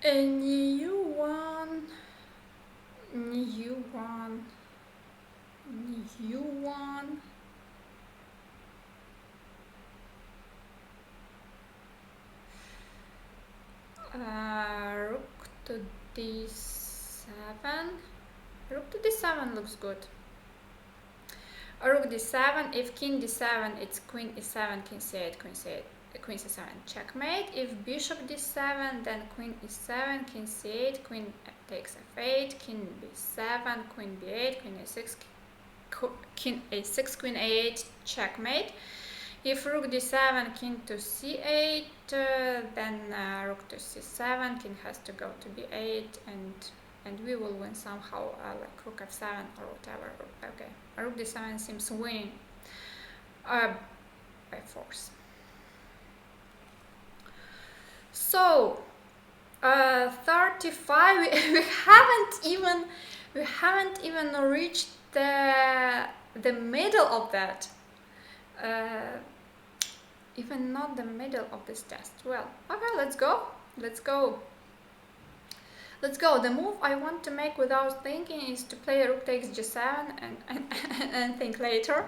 A new one. Rook to d7. Rook to d7 looks good. Rook d7. If king d7, it's queen e7, king c8, queen c8, queen c7, checkmate. If bishop d7, then queen e7, king c8, queen takes f8, king b7, queen b8, queen a6, king a6, queen a8, checkmate. If rook d7, king to c8, then rook to c7, king has to go to b8, and we will win somehow, like rook f7 or whatever. Okay, rook d7 seems winning by force. So 35. We haven't even reached the middle of that. Even not the middle of this test. Well, okay, let's go. The move I want to make without thinking is to play rook takes g7 and think later.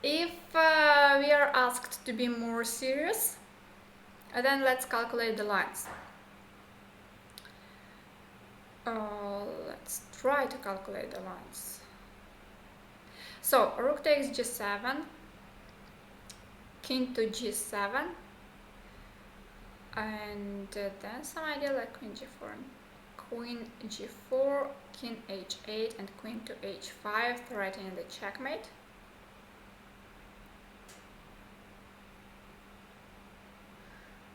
If we are asked to be more serious, then let's calculate the lines. Let's try to calculate the lines. So rook takes g7, king to g7, and then some idea like queen g4, queen g4, king h8, and queen to h5, threatening the checkmate.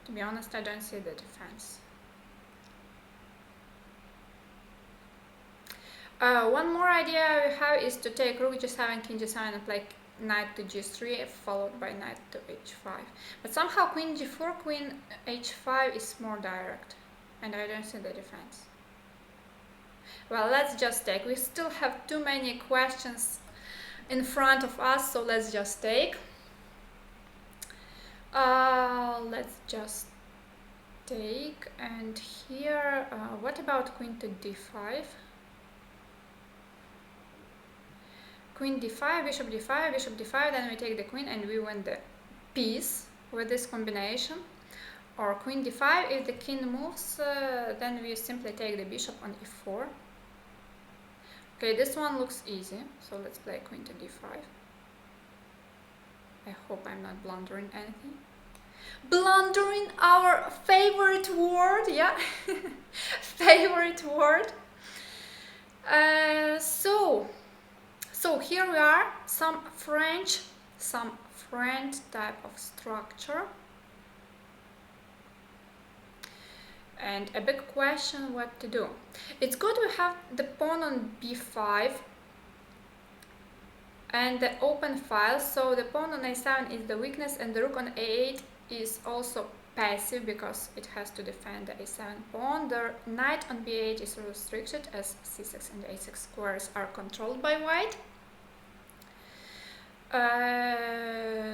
To be honest, I don't see the defense. One more idea we have is to take rook g7, king g7, and play knight to g3, followed by knight to h5. But somehow queen g4, queen h5 is more direct, and I don't see the defense. Well, let's just take. We still have too many questions in front of us, so let's just take. Let's just take, and here, what about queen to d5? Queen d5, bishop d5, bishop d5, then we take the queen and we win the piece with this combination. Or queen d5, if the king moves, then we simply take the bishop on e4. Okay, this one looks easy, so let's play queen to d5. I hope I'm not blundering anything. Blundering, our favorite word, yeah? Favorite word. So here we are, some French type of structure. And a big question what to do. It's good we have the pawn on b5 and the open file, so the pawn on a7 is the weakness and the rook on a8 is also passive because it has to defend the a7 pawn. The knight on b8 is restricted as c6 and a6 squares are controlled by white.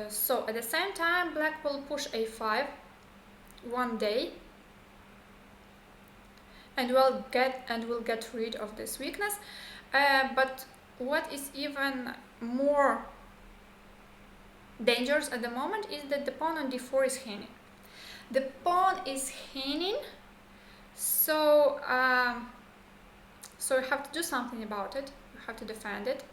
So at the same time black will push a5 one day and will get rid of this weakness. But what is even more dangerous at the moment is that the pawn on d4 is hanging. The pawn is hanging So you have to do something about it. You have to defend it.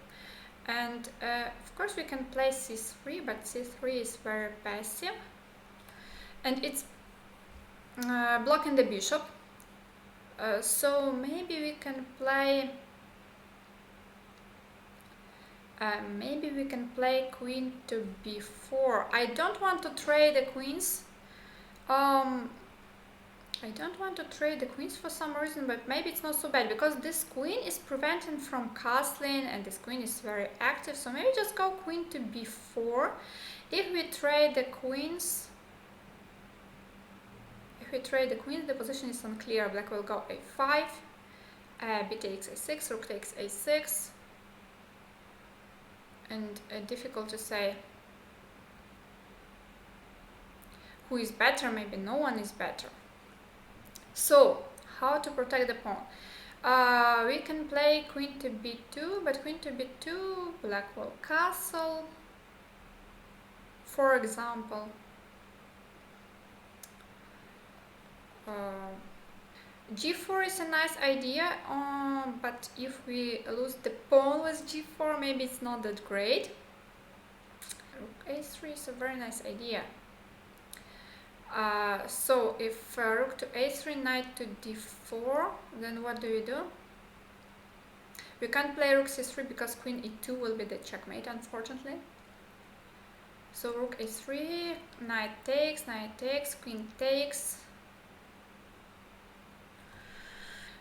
And of course we can play c3, but c3 is very passive. And it's blocking the bishop. So maybe we can play queen to b4. I don't want to trade the queens. I don't want to trade the queens for some reason, but maybe it's not so bad, because this queen is preventing from castling and this queen is very active, so maybe just go queen to b4. If we trade the queens, the position is unclear. Black will go a5, b takes a6, rook takes a6, and difficult to say who is better. Maybe no one is better. So, how to protect the pawn? We can play queen to b2, but queen to b2, black will castle, for example. G4 is a nice idea, but if we lose the pawn with g4, maybe it's not that great. Rook a3 is a very nice idea. So if rook to a3, knight to d4, then what do we do? We can't play rook c3 because queen e2 will be the checkmate, unfortunately. So rook a3, knight takes, queen takes.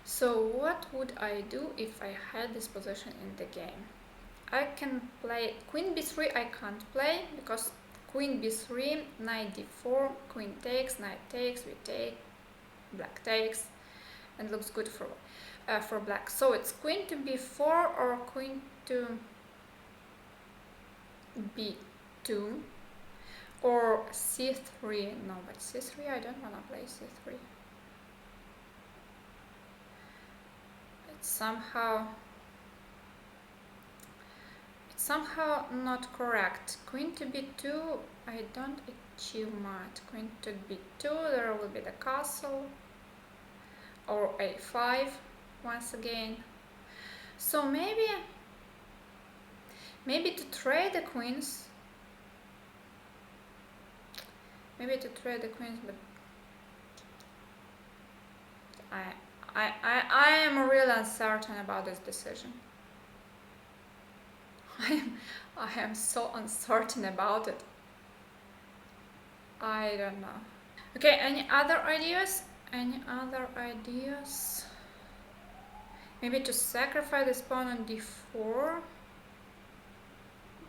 So what would I do if I had this position in the game? I can play queen b3. I can't play because queen b3, knight d4, queen takes, knight takes, we take, black takes, and looks good for black. So it's queen to b4 or queen to b2 or c3. No, but c3, I don't want to play c3. It's somehow not correct. Queen to b2, I don't achieve much. Queen to b2, there will be the castle, or a5 once again. So maybe to trade the queens. But I am really uncertain about this decision. I am so uncertain about it. I don't know. Okay, any other ideas? Maybe to sacrifice this pawn on d4.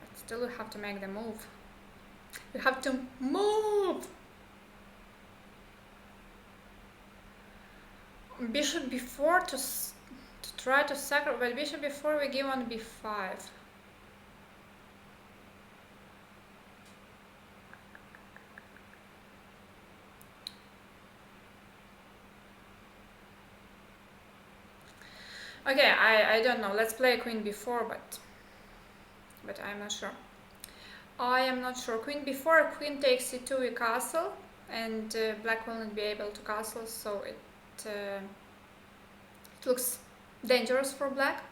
But still we have to make the move. We have to move! Bishop b4 to try to sacrifice, but bishop b4 we give on b5. Okay, I don't know. Let's play queen b4, but I'm not sure. I am not sure. Queen b4, queen takes c2, we castle, and black will not be able to castle, so it looks dangerous for black.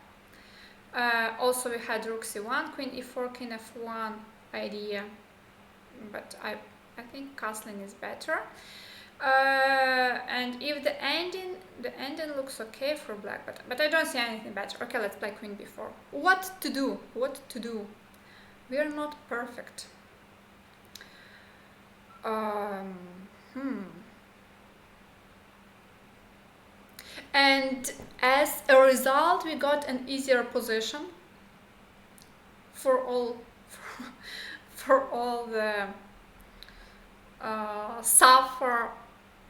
Also we had rook c1, queen e4, king f1 idea, but I think castling is better. And if the ending looks okay for black, but I don't see anything better. Okay, let's play queen b4. What to do? We are not perfect. And as a result, we got an easier position for all the suffer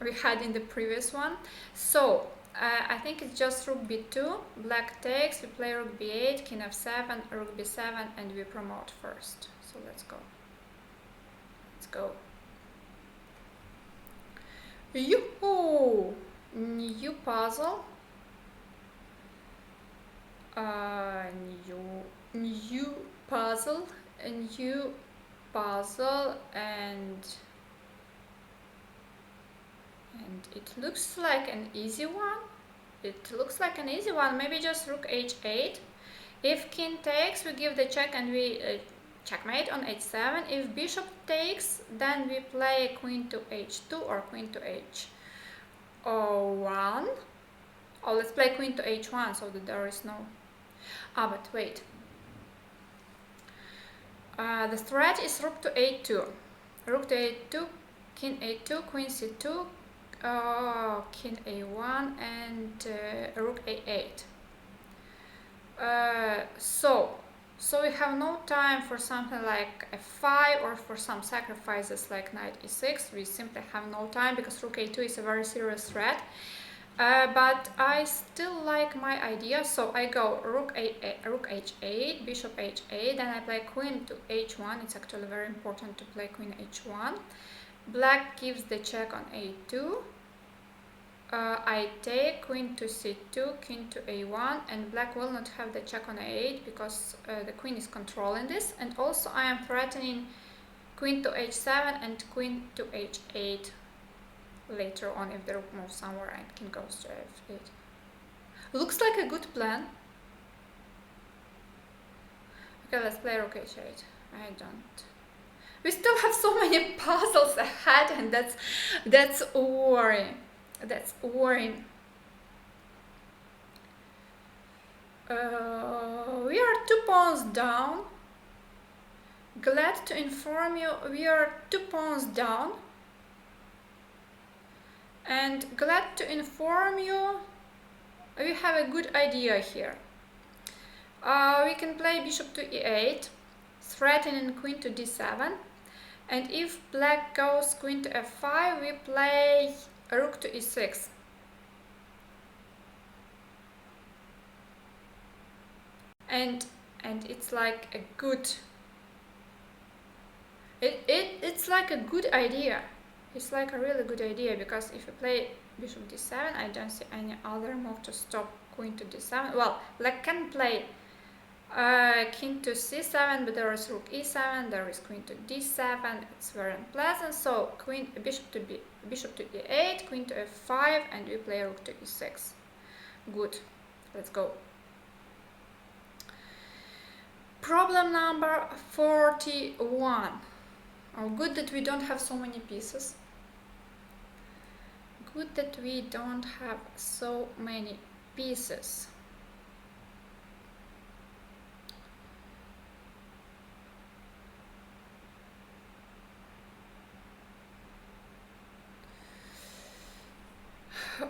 we had in the previous one. So I think it's just rook b2, black takes, we play rook b8, king f7, rook b7, and we promote first. So let's go. Yoo-hoo! New puzzle. New puzzle, and and it looks like an easy one. Maybe just rook h8. If king takes, we give the check and we checkmate on h7. If bishop takes, then we play queen to h2 or queen to h1. Oh, let's play queen to h1 so that there is no... but wait. The threat is rook to a2. Rook to a2, king a2, queen c2, king a1, and rook a8. So we have no time for something like f5 or for some sacrifices like knight e6. We simply have no time because rook a2 is a very serious threat. But I still like my idea, so I go rook h8, bishop h8, then I play queen to h1. It's actually very important to play queen h1. Black gives the check on a2. I take queen to c2, king to a1, and black will not have the check on a8 because the queen is controlling this, and also I am threatening queen to h7 and queen to h8 later on if the rook moves somewhere and king goes to f8. Looks like a good plan. Okay, let's play rook h8. I don't... We still have so many puzzles ahead, and that's worrying. That's worrying. We are 2 pawns down. Glad to inform you, we are 2 pawns down. And glad to inform you, we have a good idea here. We can play bishop to e8, threatening queen to d7. And if black goes queen to f5, we play rook to e6. And it's like a good... It's like a good idea. It's like a really good idea, because if you play bishop d7, I don't see any other move to stop queen to d7. Well, black can play king to c7, but there is rook e7, there is queen to d7. It's very unpleasant. So bishop to e8, queen to f5, and we play rook to e6. Good. Let's go. Problem number 41. Oh, good that we don't have so many pieces. Good that we don't have so many pieces.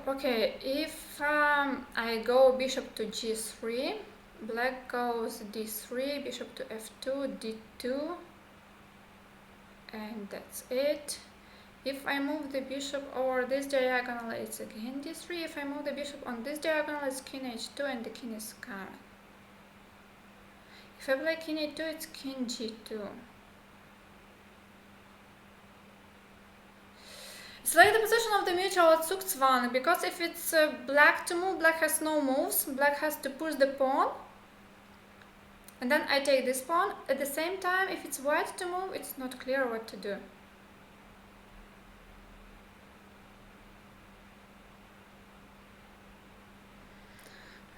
Okay, if I go bishop to g3, black goes d3, bishop to f2, d2, and that's it. If I move the bishop over this diagonal, it's again d3. If I move the bishop on this diagonal, it's king h2 and the king is coming. If I play king e2, it's king g2. It's like the position of the mutual at Zugzwang, because if it's black to move, black has no moves. Black has to push the pawn. And then I take this pawn. At the same time, if it's white to move, it's not clear what to do.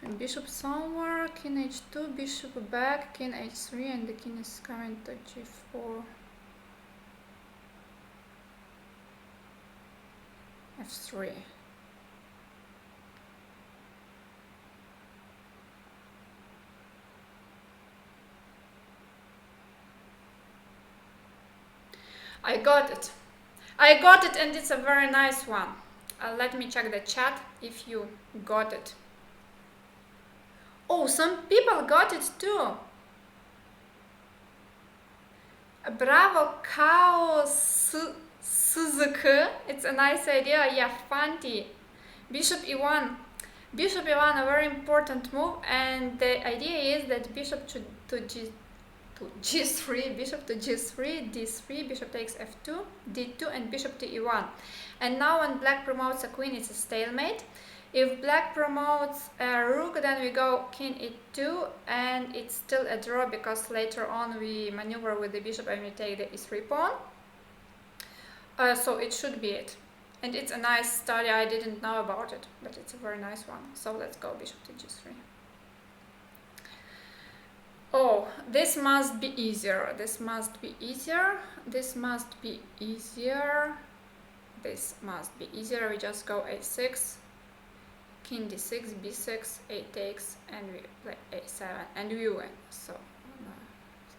And bishop somewhere, king h2, bishop back, king h3, and the king is coming to g4. f3. I got it. I got it, and it's a very nice one. Let me check the chat if you got it. Oh, some people got it too. Bravo, Chaos Suzuki. It's a nice idea. Yeah, Fanti. Bishop e1. Bishop e1, a very important move, and the idea is that bishop to g3, bishop to g3, d3, bishop takes f2, d2, and bishop to e1. And now when black promotes a queen, it's a stalemate. If black promotes a rook, then we go king e2, and it's still a draw because later on we maneuver with the bishop and we take the e3 pawn. So it should be it. And it's a nice study, I didn't know about it, but it's a very nice one. So let's go bishop to g3. Oh, this must be easier, this must be easier, this must be easier, this must be easier. We just go a6, king d6, b6, a takes, and we play a7, and we win. So,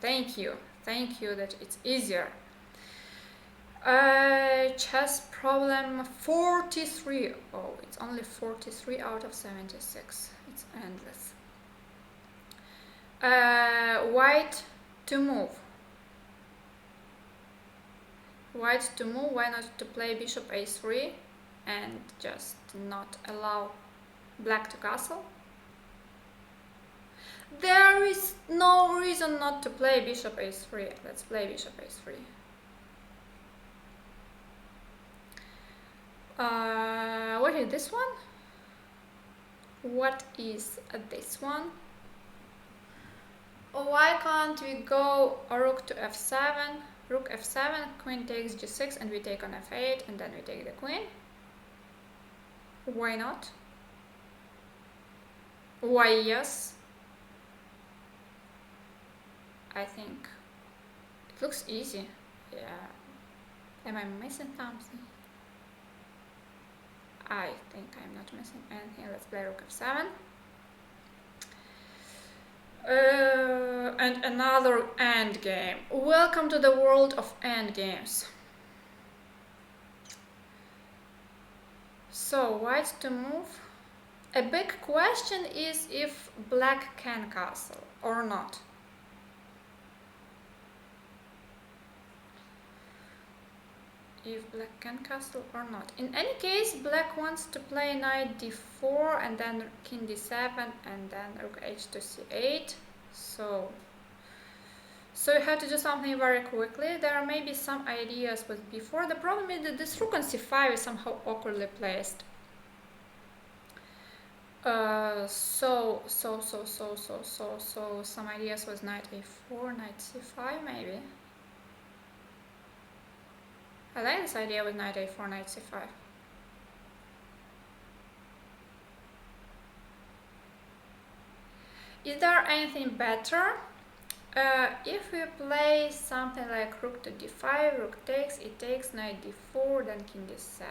thank you that it's easier. Chess problem 43. Oh, it's only 43 out of 76. It's endless. White to move. White to move. Why not to play bishop a3 and just not allow black to castle? There is no reason not to play bishop a3. Let's play bishop a3. What is this one? What is this one? Why can't we go rook to f7, rook f7, queen takes g6, and we take on f8, and then we take the queen? Why not? Why yes? I think it looks easy. Yeah. Am I missing something? I think I'm not missing anything. Let's play rook f7. And another endgame. Welcome to the world of endgames. So, white to move. A big question is if black can castle or not. If black can castle or not. In any case, black wants to play knight d4 and then king d7 and then rook h to c8. So you have to do something very quickly. There may be some ideas with b4. The problem is that this rook on c5 is somehow awkwardly placed. So some ideas with knight a4, knight c5 maybe. I like this idea with knight a4, knight c5. Is there anything better? If we play something like rook to d5, rook takes, it takes, knight d4, then king d7,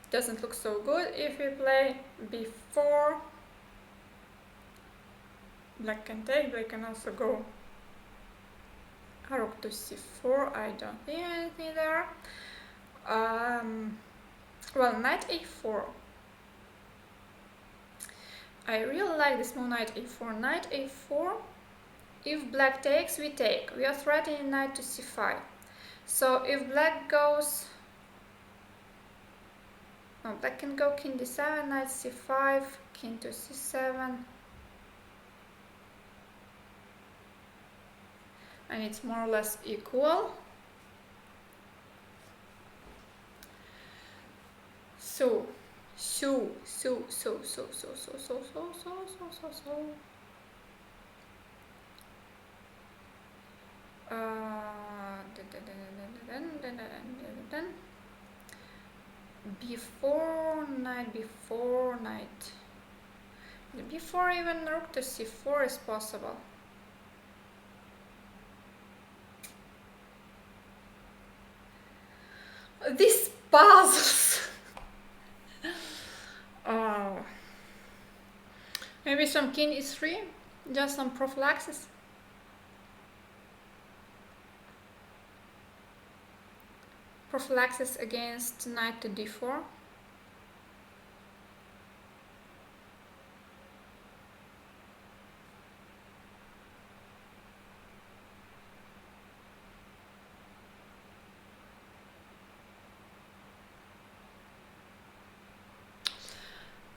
doesn't look so good. If we play b4, black can take, black can also go rook to c4, I don't see anything there. Well, knight a4. I really like this move, knight a4. Knight a4, if black takes, we take. We are threatening knight to c5. So if black goes... No, black can go king d7, knight c5, king to c7. And it's more or less equal. So before knight before even rook to c4 is possible. These puzzles. Oh, maybe some king e3, just some prophylaxis. Prophylaxis against knight to d4.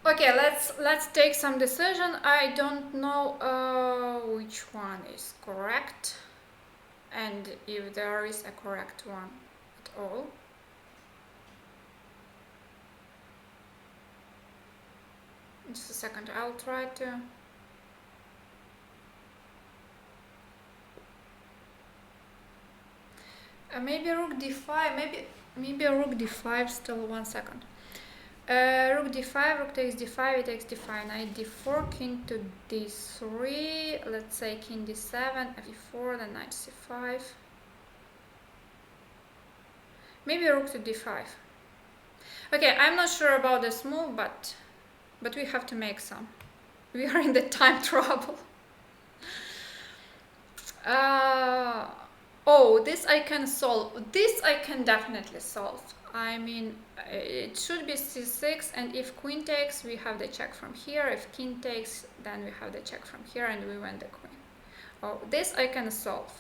Okay, let's take some decision. I don't know which one is correct, and if there is a correct one at all. Just a second, I'll try to... maybe rook d5, maybe... maybe rook d5 still. 1 second. Rook d5, rook takes d5, it takes d5, knight d4, king to d3, let's say king d7, f4, then knight c5. Maybe rook to d5. Okay, I'm not sure about this move, but we have to make some. We are in the time trouble. Oh, this I can solve. This I can definitely solve. I mean, it should be c6, and if queen takes, we have the check from here. If king takes, then we have the check from here, and we win the queen. Oh, this I can solve.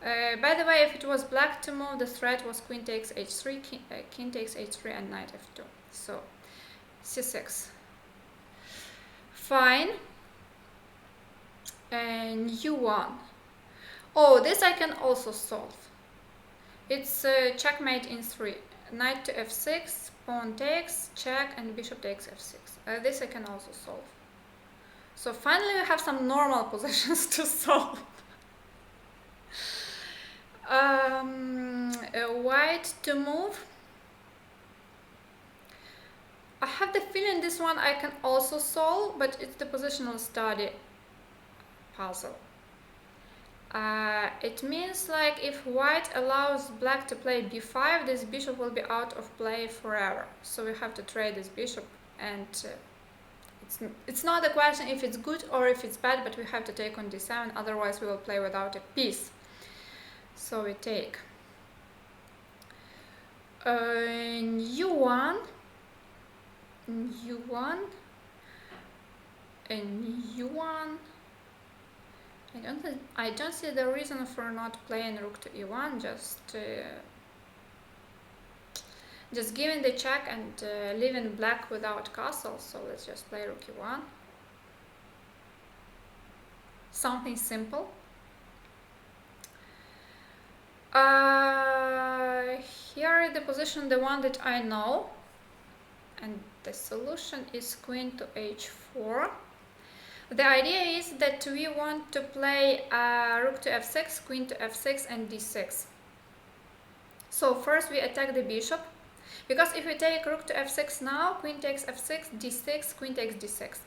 By the way, if it was black to move, the threat was queen takes h3, king takes h3, and knight f2. So, c6. Fine. And u1. Oh, this I can also solve. It's checkmate in 3. Knight to f6, pawn takes, check, and bishop takes f6. This I can also solve. So finally we have some normal positions to solve. White to move. I have the feeling this one I can also solve, but it's the positional study puzzle. It means like if white allows black to play b5, this bishop will be out of play forever. So we have to trade this bishop, and it's not a question if it's good or if it's bad, but we have to take on d7, otherwise we will play without a piece. So we take u1, u1, and u1. I don't see the reason for not playing rook to e1, just giving the check and leaving black without castle. So let's just play rook e1. Something simple. Here the position, the one that I know, and the solution is queen to h4. The idea is that we want to play rook to f6, queen to f6, and d6. So first we attack the bishop, because if we take rook to f6 now, queen takes f6, d6, queen takes d6.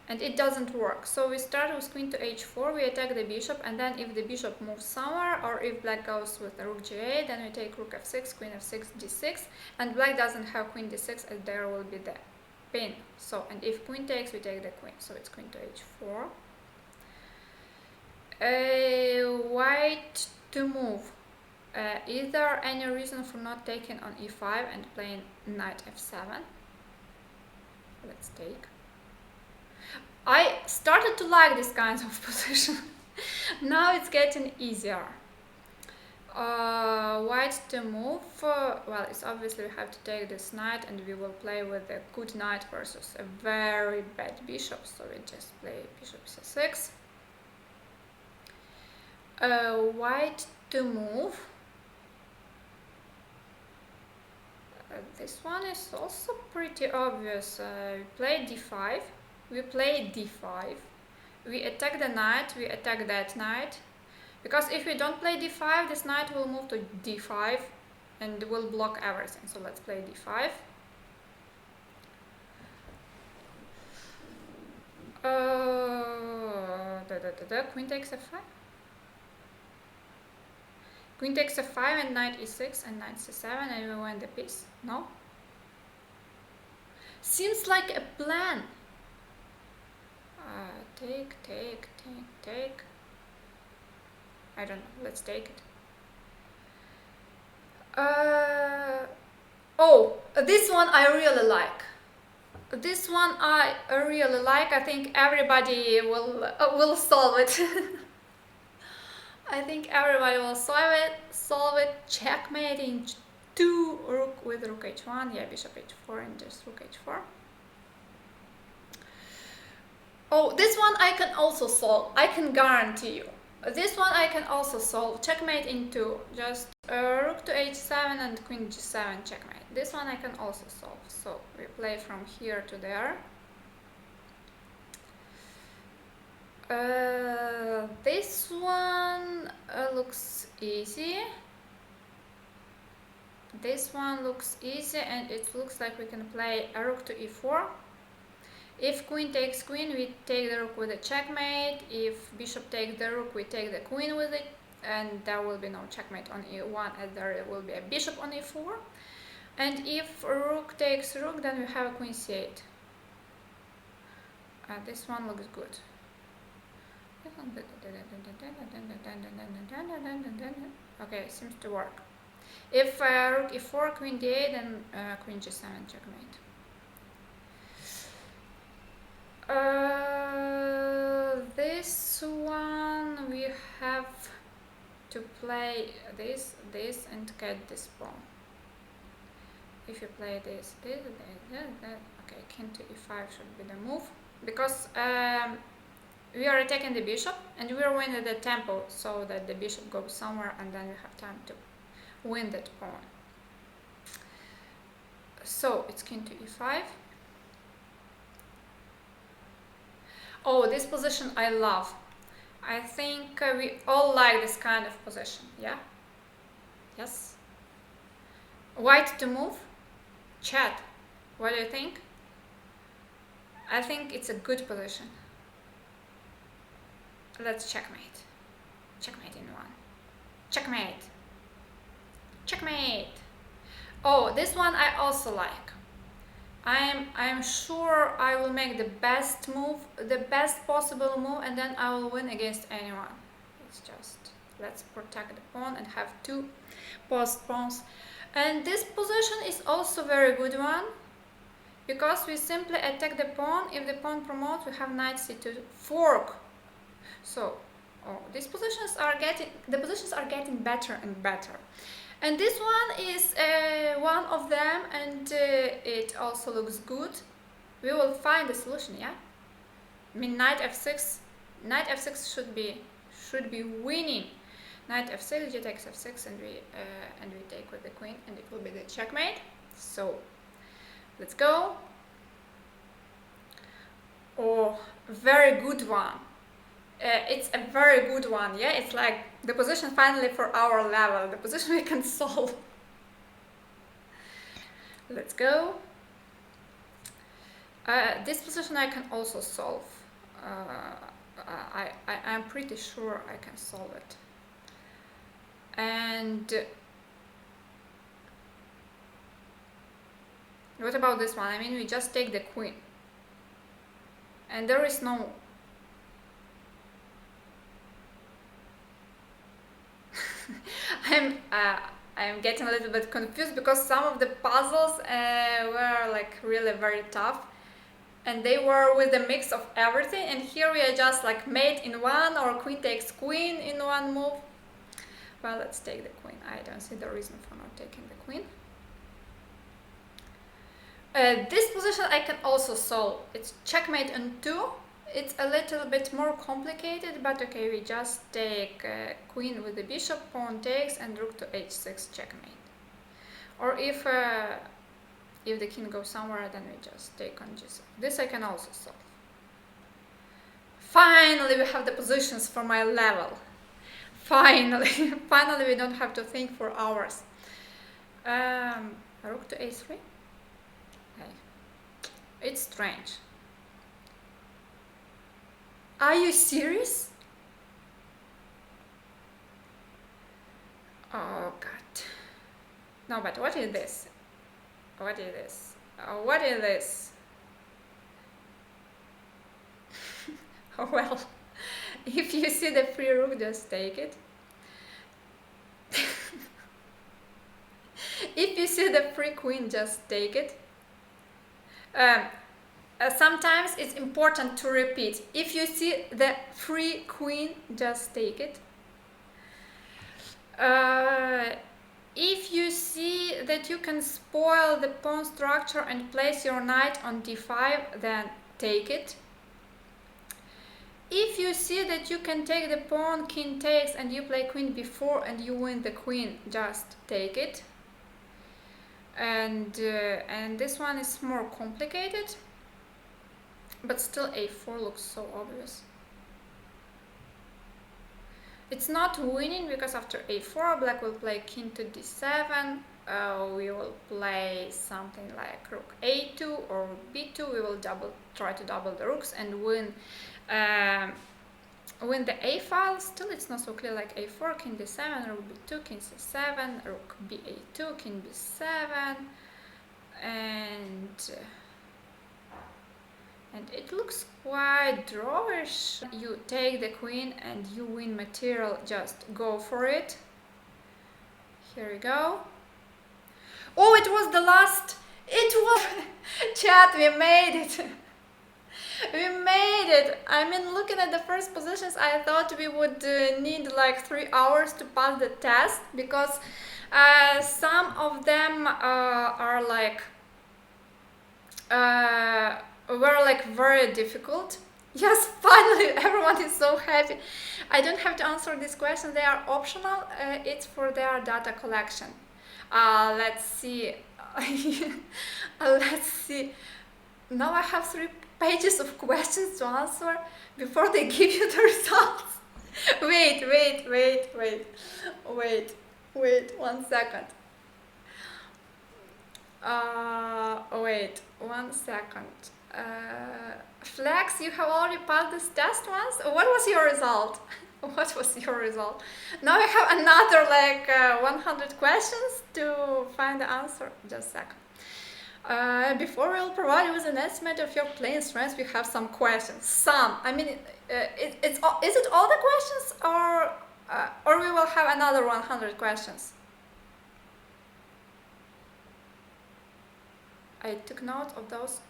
And it doesn't work. So we start with queen to h4, we attack the bishop, and then if the bishop moves somewhere, or if black goes with rook g8, then we take rook f6, queen f6, d6, and black doesn't have queen d6, and there will be the pin. So, and if queen takes, we take the queen. So it's queen to h4. White to move. Is there any reason for not taking on e5 and playing knight f7? Let's take. I started to like this kind of position. Now it's getting easier. White to move. Well, it's obviously we have to take this knight, and we will play with a good knight versus a very bad bishop. So we just play bishop c6. White to move. This one is also pretty obvious. We play d5. We play d5. We attack the knight. We attack that knight. Because if we don't play d5, this knight will move to d5 and will block everything. So let's play d5. Queen takes f5. Queen takes f5 and knight e6 and knight c7, and we win the piece. No? Seems like a plan. Take. I don't know, let's take it. Oh, this one I really like. This one I really like. I think everybody will solve it. I think everybody will solve it. Checkmating 2 rook with rook h1. Yeah, bishop h4 and just rook h4. Oh, this one I can also solve. I can guarantee you. This one I can also solve. Checkmate in 2. Just rook to h7 and queen g7 checkmate. This one I can also solve. So we play from here to there. This one looks easy. This one looks easy, and it looks like we can play a rook to e4. If queen takes queen, we take the rook with a checkmate. If bishop takes the rook, we take the queen with it, and there will be no checkmate on e1, as there will be a bishop on e4. And if rook takes rook, then we have a queen c8. This one looks good. Okay, seems to work. If rook e4, queen d8, then queen g7 checkmate. This one we have to play this, and get this pawn. If you play this, okay, king to e5 should be the move, because we are attacking the bishop and we are winning the tempo, so that the bishop goes somewhere and then we have time to win that pawn. So it's king to e5. Oh, this position I love. I think we all like this kind of position, yeah? Yes? White to move? Chat, what do you think? I think it's a good position. Let's checkmate. Checkmate in one. Checkmate. Checkmate. Oh, this one I also like. I'm sure I will make the best move, the best possible move, and then I will win against anyone. Let's protect the pawn and have two post pawns. And this position is also very good one, because we simply attack the pawn. If the pawn promotes, we have knight c2 fork. So these positions are getting better and better. And this one is one of them, and it also looks good. We will find a solution, yeah? I mean, knight f6 should be winning. Knight f6, g takes f6, and we take with the queen, and it will be the checkmate. So let's go. Oh, very good one. It's a very good one, yeah? It's like the position finally for our level, the position we can solve. Let's go. This position I can also solve. I'm pretty sure I can solve it. And what about this one? I mean, we just take the queen. And there is no... I'm getting a little bit confused, because some of the puzzles were like really very tough, and they were with a mix of everything, and here we are just like mate in one, or queen takes queen in one move. Well, let's take the queen. I don't see the reason for not taking the queen. This position I can also solve. It's checkmate on 2. It's a little bit more complicated, but okay, we just take queen with the bishop, pawn takes, and rook to h6 checkmate. Or if the king goes somewhere, then we just take on g7. This I can also solve. Finally, we have the positions for my level. Finally, finally, we don't have to think for hours. Rook to a3. Okay. It's strange. Are you serious? Oh God. No, but what is this? What is this? What is this? Well, if you see the free rook, just take it. If you see the free queen, just take it. Sometimes it's important to repeat. If you see the free queen, just take it. If you see that you can spoil the pawn structure and place your knight on d5, then take it. If you see that you can take the pawn, king takes, and you play queen b4 and you win the queen, just take it. And this one is more complicated, but still a4 looks so obvious. It's not winning, because after a4 black will play king to d7, we will play something like rook a2 or b2. We will try to double the rooks and win the a file. Still it's not so clear, like a4, king d7, rook b2, king c7, rook ba2, king b7, and it looks quite drawish. You take the queen and you win material, just go for it. Here we go. Oh, it was the last, it was, chat, we made it. We made it. I mean, looking at the first positions, I thought we would need like 3 hours to pass the test, because some of them are like were like very difficult. Yes, finally, everyone is so happy. I don't have to answer these questions, they are optional. It's for their data collection. Let's see. Let's see. Now I have 3 pages of questions to answer before they give you the results. Wait, 1 second. Wait 1 second. Flex, you have already passed this test once. What was your result? What was your result? Now I have another like 100 questions to find the answer. Just a second. Before we'll provide you with an estimate of your playing strengths, we have some questions. Some. I mean, is it all the questions, or we will have another 100 questions? I took note of those.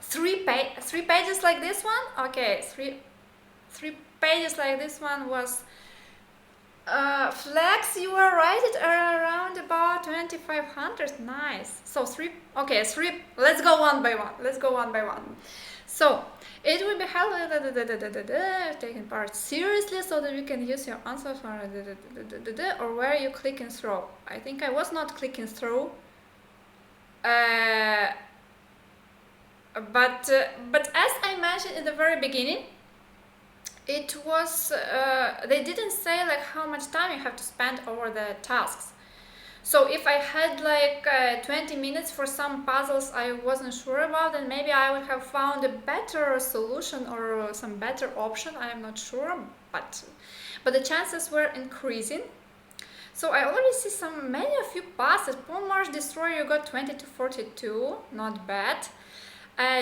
3 pages like this one. Okay, three pages like this one was. Flex, you were right at around about 2500. Nice. So 3. Okay, 3. Let's go one by one. So it will be held taking part seriously, so that we can use your answer for or where you clicking through. I think I was not clicking through. But as I mentioned in the very beginning, it was they didn't say like how much time you have to spend over the tasks. So if I had like 20 minutes for some puzzles I wasn't sure about, then maybe I would have found a better solution or some better option. I am not sure, but the chances were increasing. So I already see many of you passes. Pawn Mars Destroyer, you got 20 to 42, not bad.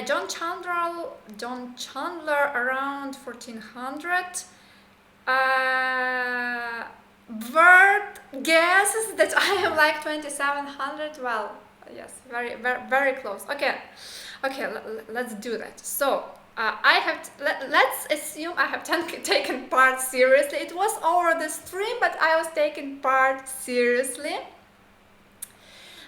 John Chandler around 1400. Bert guesses that I am like 2700. Well, yes, very close. Okay, let's do that. So let's assume I have taken part seriously. It was over the stream, but I was taking part seriously.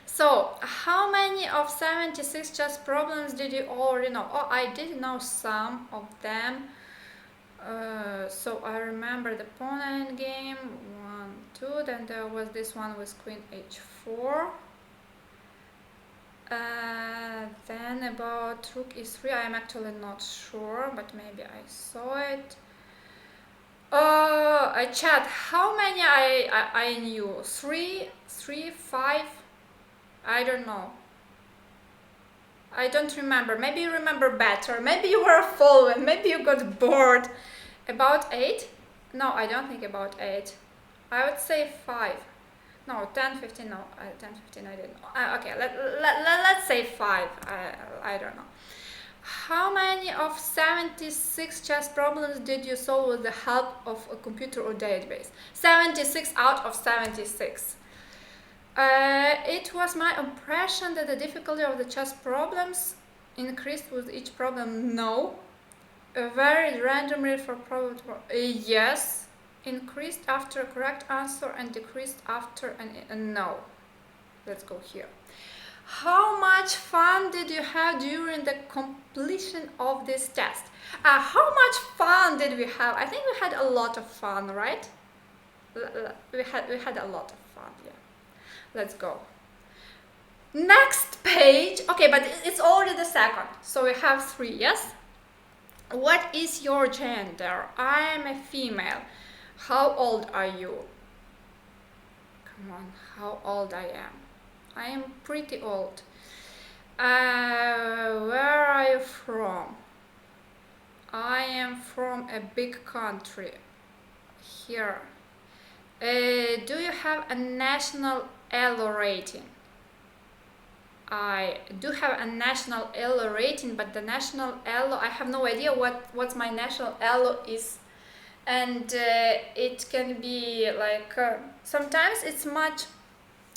So, how many of 76 chess problems did you already know? Oh, I did know some of them. So I remember the pawn endgame, 1, 2. Then there was this one with queen h4. Then about rook e3, I'm actually not sure, but maybe I saw it. Chat, how many I knew? 3, 5? I don't know. I don't remember. Maybe you remember better. Maybe you were following. Maybe you got bored. About 8? No, I don't think about 8. I would say 5. No, 10, 15. No, 10, 15. I didn't know. Okay, let's say 5. I don't know. How many of 76 chess problems did you solve with the help of a computer or database? 76 out of 76. It was my impression that the difficulty of the chess problems increased with each problem. No. Varied randomly for problem. Yes. Increased after a correct answer and decreased after an no. Let's go here. How much fun did you have during the completion of this test? How much fun did we have? I think we had a lot of fun, right? We had a lot of fun, yeah. Let's go. Next page. Okay, but it's already the second. So we have 3, yes? What is your gender? I am a female. How old are you? Come on, how old I am? I am pretty old. Where are you from? I am from a big country. Here. Do you have a national Elo rating? I do have a national Elo rating, but the national Elo, I have no idea what my national Elo is. And it can be like, sometimes it's much,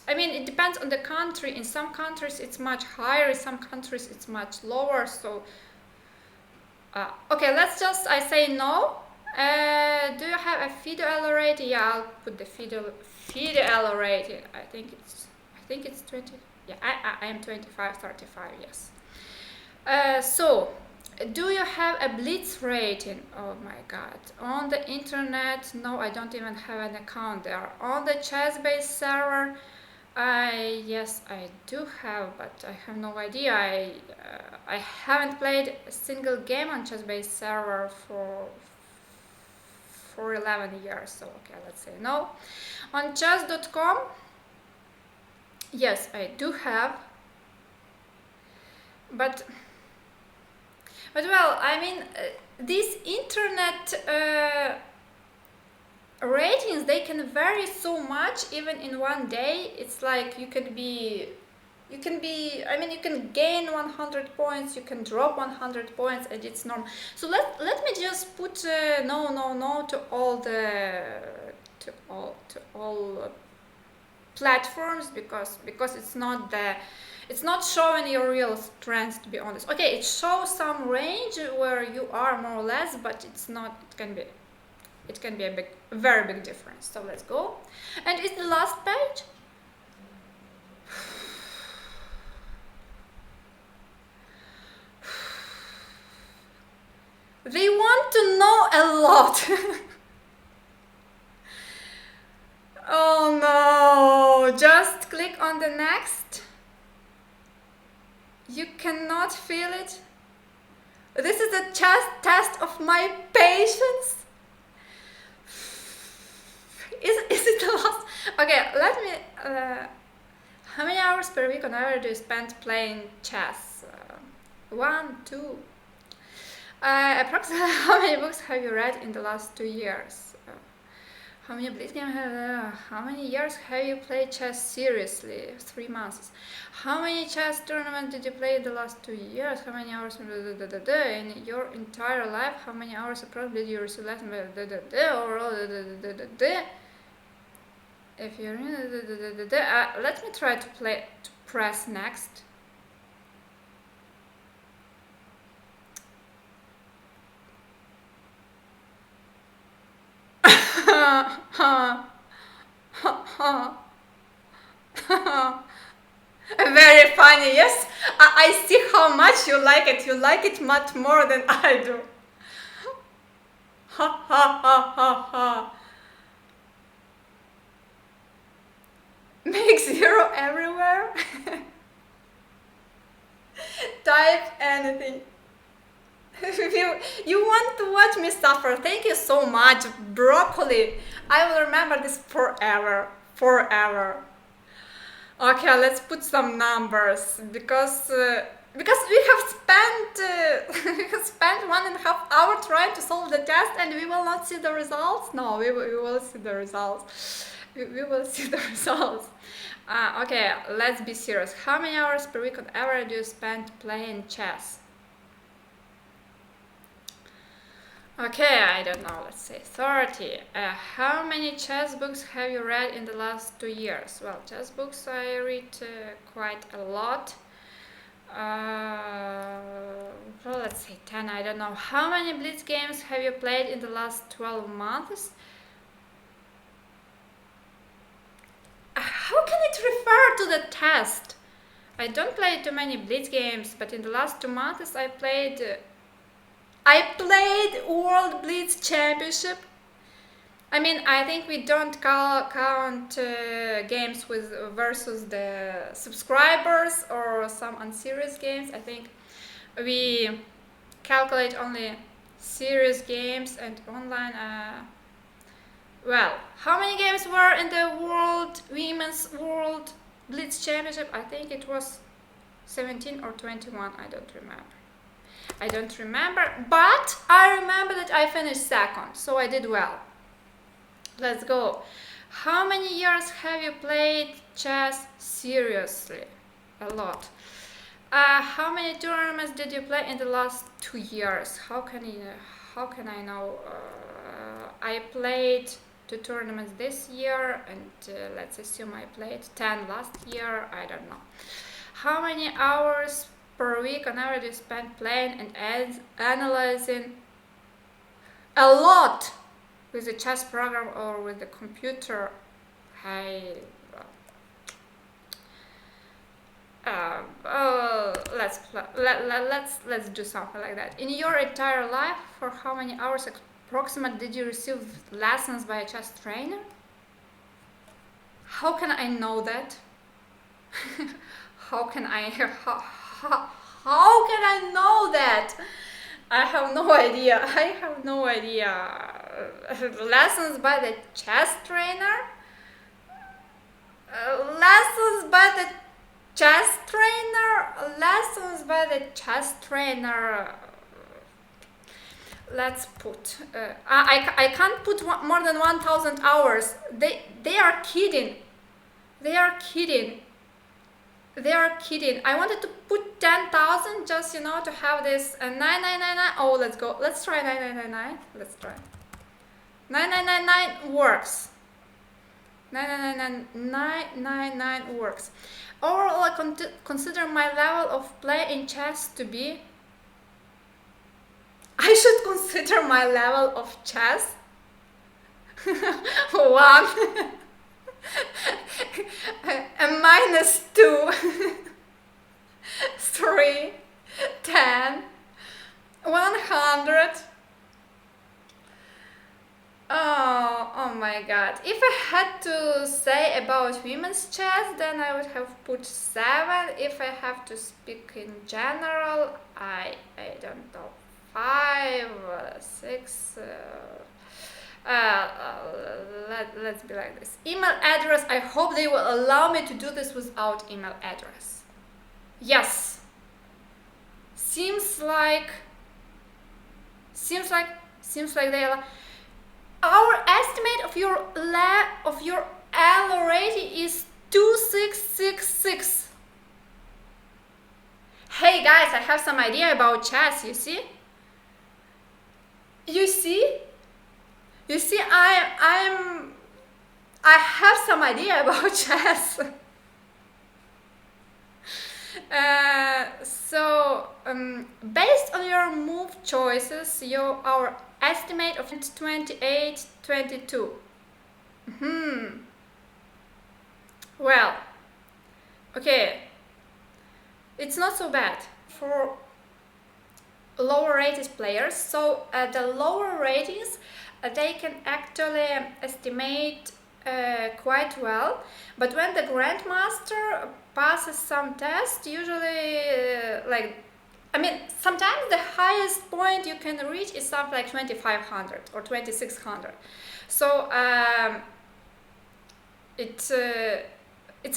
I mean, it depends on the country. In some countries it's much higher, in some countries it's much lower. So, okay, I say no. Do you have a FIDO Elo rating? Yeah, I'll put the FIDO Elo rating. I think it's 20. Yeah, I am 25, 35, yes. So, do you have a Blitz rating? Oh my god. On the internet, no, I don't even have an account there. On the chess-based server, yes, I do have, but I have no idea. I haven't played a single game on chess-based server for 11 years, so okay, let's say no. On chess.com, yes, I do have, but well, I mean, these internet ratings, they can vary so much even in one day. It's like you can I mean, you can gain 100 points, you can drop 100 points, and it's normal. So let me just put no to all the to all platforms, because it's not showing your real strength, to be honest. Okay, it shows some range where you are more or less, but it's not. It can be a very big difference. So let's go, and it's the last page. They want to know a lot. Oh no, just click on the next. You cannot feel it. This is a test of my patience. Is it the last? Okay, let me. How many hours per week on average do you spend playing chess? 1, 2. Approximately how many books have you read in the last 2 years? How many blitz games how many years have you played chess seriously? 3 months. How many chess tournaments did you play in the last 2 years? How many hours in your entire life? How many hours approximately did you receive lesson overall? If you're let me try to press next. Very funny, yes. I see how much you like it. You like it much more than I do. Ha ha ha ha ha. Make 0 everywhere. Type anything. You want to watch me suffer. Thank you so much, broccoli. I will remember this forever. Okay, let's put some numbers, because we have spent 1.5 hours trying to solve the test, and we will not see the results. No, we will see the results. We will see the results. Okay, let's be serious. How many hours per week on average do you spend playing chess? Okay, I don't know, let's say 30. How many chess books have you read in the last 2 years? Well, chess books I read quite a lot. Well, let's say 10, I don't know. How many blitz games have you played in the last 12 months? How can it refer to the test? I don't play too many blitz games, but in the last 2 months I played World Blitz Championship. I mean, I think we don't count games versus the subscribers or some unserious games. I think we calculate only serious games and online. Well, how many games were in the Women's World Blitz Championship? I think it was 17 or 21, I don't remember, but I remember that I finished second, so I did well. Let's go. How many years have you played chess seriously? A lot. How many tournaments did you play in the last 2 years? How can I know? I played 2 tournaments this year, and let's assume I played 10 last year. I don't know. How many hours per week on average you spend playing and analyzing? A lot with the chess program or with the computer. Let's do something like that. In your entire life, for how many hours approximately did you receive lessons by a chess trainer? How can I know that? How can I know that? I have no idea. Lessons by the chess trainer? Lessons by the chess trainer. Let's put. I can't put more than 1,000 hours. They are kidding. I wanted to put 10,000 just to have this 9999. Oh, let's go. Let's try 9999. Let's try. 9999 works. 9999 works. Overall, I consider my level of play in chess to be. I should consider my level of chess 1. A -2, 3, 10, 100. Oh my god. If I had to say about women's chess, then I would have put 7. If I have to speak in general, I don't know, 5, 6. Let's be like this. Email address. I hope they will allow me to do this without email address. Yes. Seems like they allow. Our estimate of your Elo rating is 2666. Hey guys, I have some idea about chess. You see? I have some idea about chess. Based on your move choices, our estimate of 28, 22. Well, okay, it's not so bad for lower rated players. So the lower ratings they can actually estimate quite well, but when the grandmaster passes some test, usually sometimes the highest point you can reach is something like 2,500 or 2,600. So it's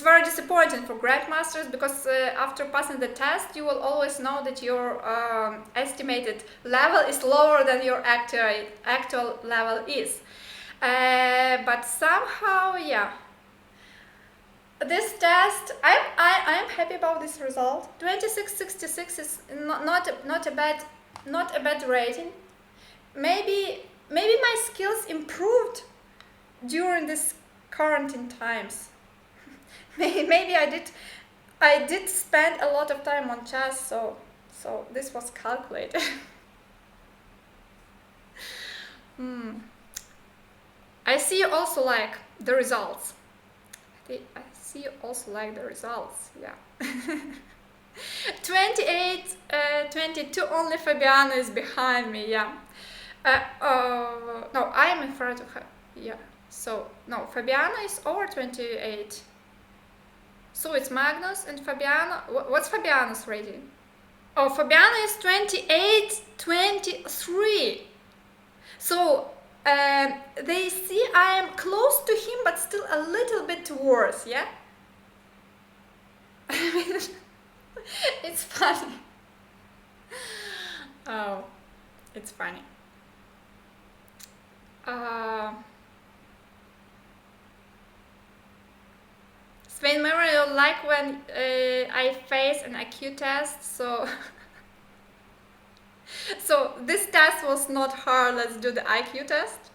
very disappointing for grandmasters, because after passing the test you will always know that your estimated level is lower than your actual level is. But somehow, yeah, this test, I'm happy about this result. 2666 is not a bad rating. Maybe my skills improved during this quarantine times. Maybe I did spend a lot of time on chess, so this was calculated. I see you also like the results. Yeah. 28, 22, only Fabiano is behind me, yeah. No, I am in front of her, yeah. So, no, Fabiano is over 28. So it's Magnus and Fabiano. What's Fabiano's rating? Oh, Fabiano is 28, 23. So they see I am close to him, but still a little bit worse. Yeah. It's funny. Oh, it's funny. Sven Mario like when I face an IQ test, so so this test was not hard. Let's do the IQ test.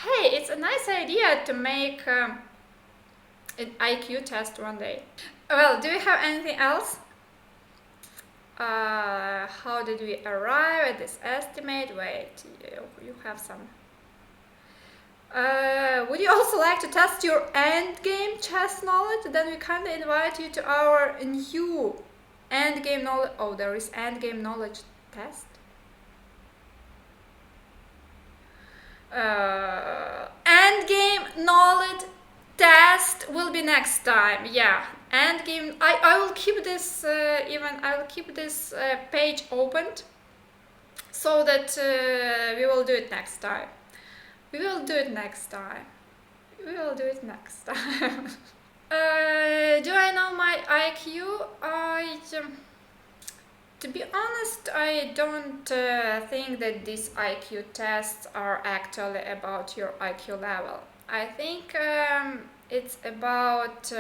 Hey, it's a nice idea to make an IQ test one day. Well, do you have anything else? How did we arrive at this estimate? Wait, you have some. Would you also like to test your endgame chess knowledge? Then we kindly invite you to our new endgame knowledge. Oh, there is endgame knowledge test. Endgame knowledge test will be next time. Yeah, endgame. I will keep this I will keep this page opened so that we will do it next time. We will do it next time. We will do it next time. Do I know my IQ? To be honest, I don't think that these IQ tests are actually about your IQ level. I think it's about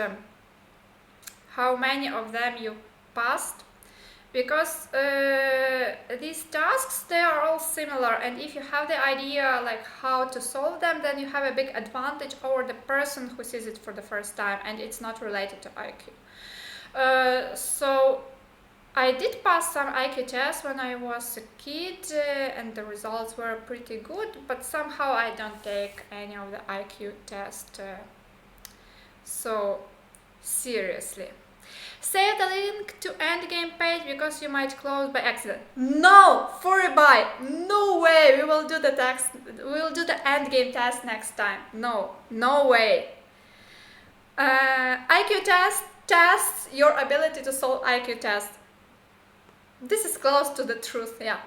how many of them you passed, because these tasks, they are all similar, and if you have the idea like how to solve them, then you have a big advantage over the person who sees it for the first time and it's not related to IQ. So I did pass some IQ tests when I was a kid, and the results were pretty good, but somehow I don't take any of the IQ tests so seriously. Save the link to endgame page because you might close by accident. No, Furibai, no way. We will do the endgame test next time. No, no way. IQ test tests your ability to solve IQ tests. This is close to the truth. Yeah,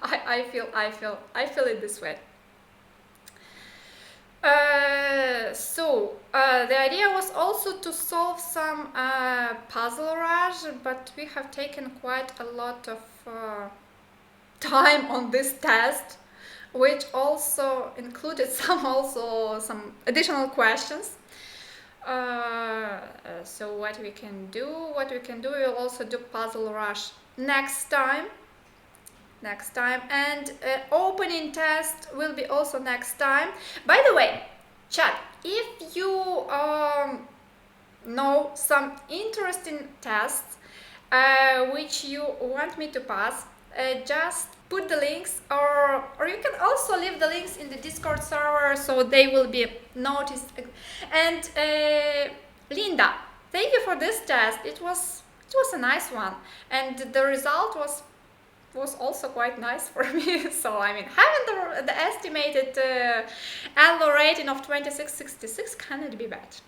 I feel it this way. The idea was also to solve some puzzle rush, but we have taken quite a lot of time on this test, which also included some additional questions. So what we can do, we will also do puzzle rush next time, and opening test will be also next time. By the way, chat, if you know some interesting tests which you want me to pass, just put the links, or you can also leave the links in the Discord server so they will be noticed. And Linda, thank you for this test. It was a nice one, and the result was also quite nice for me. So I mean, having the estimated annual rating of 2666 cannot be bad.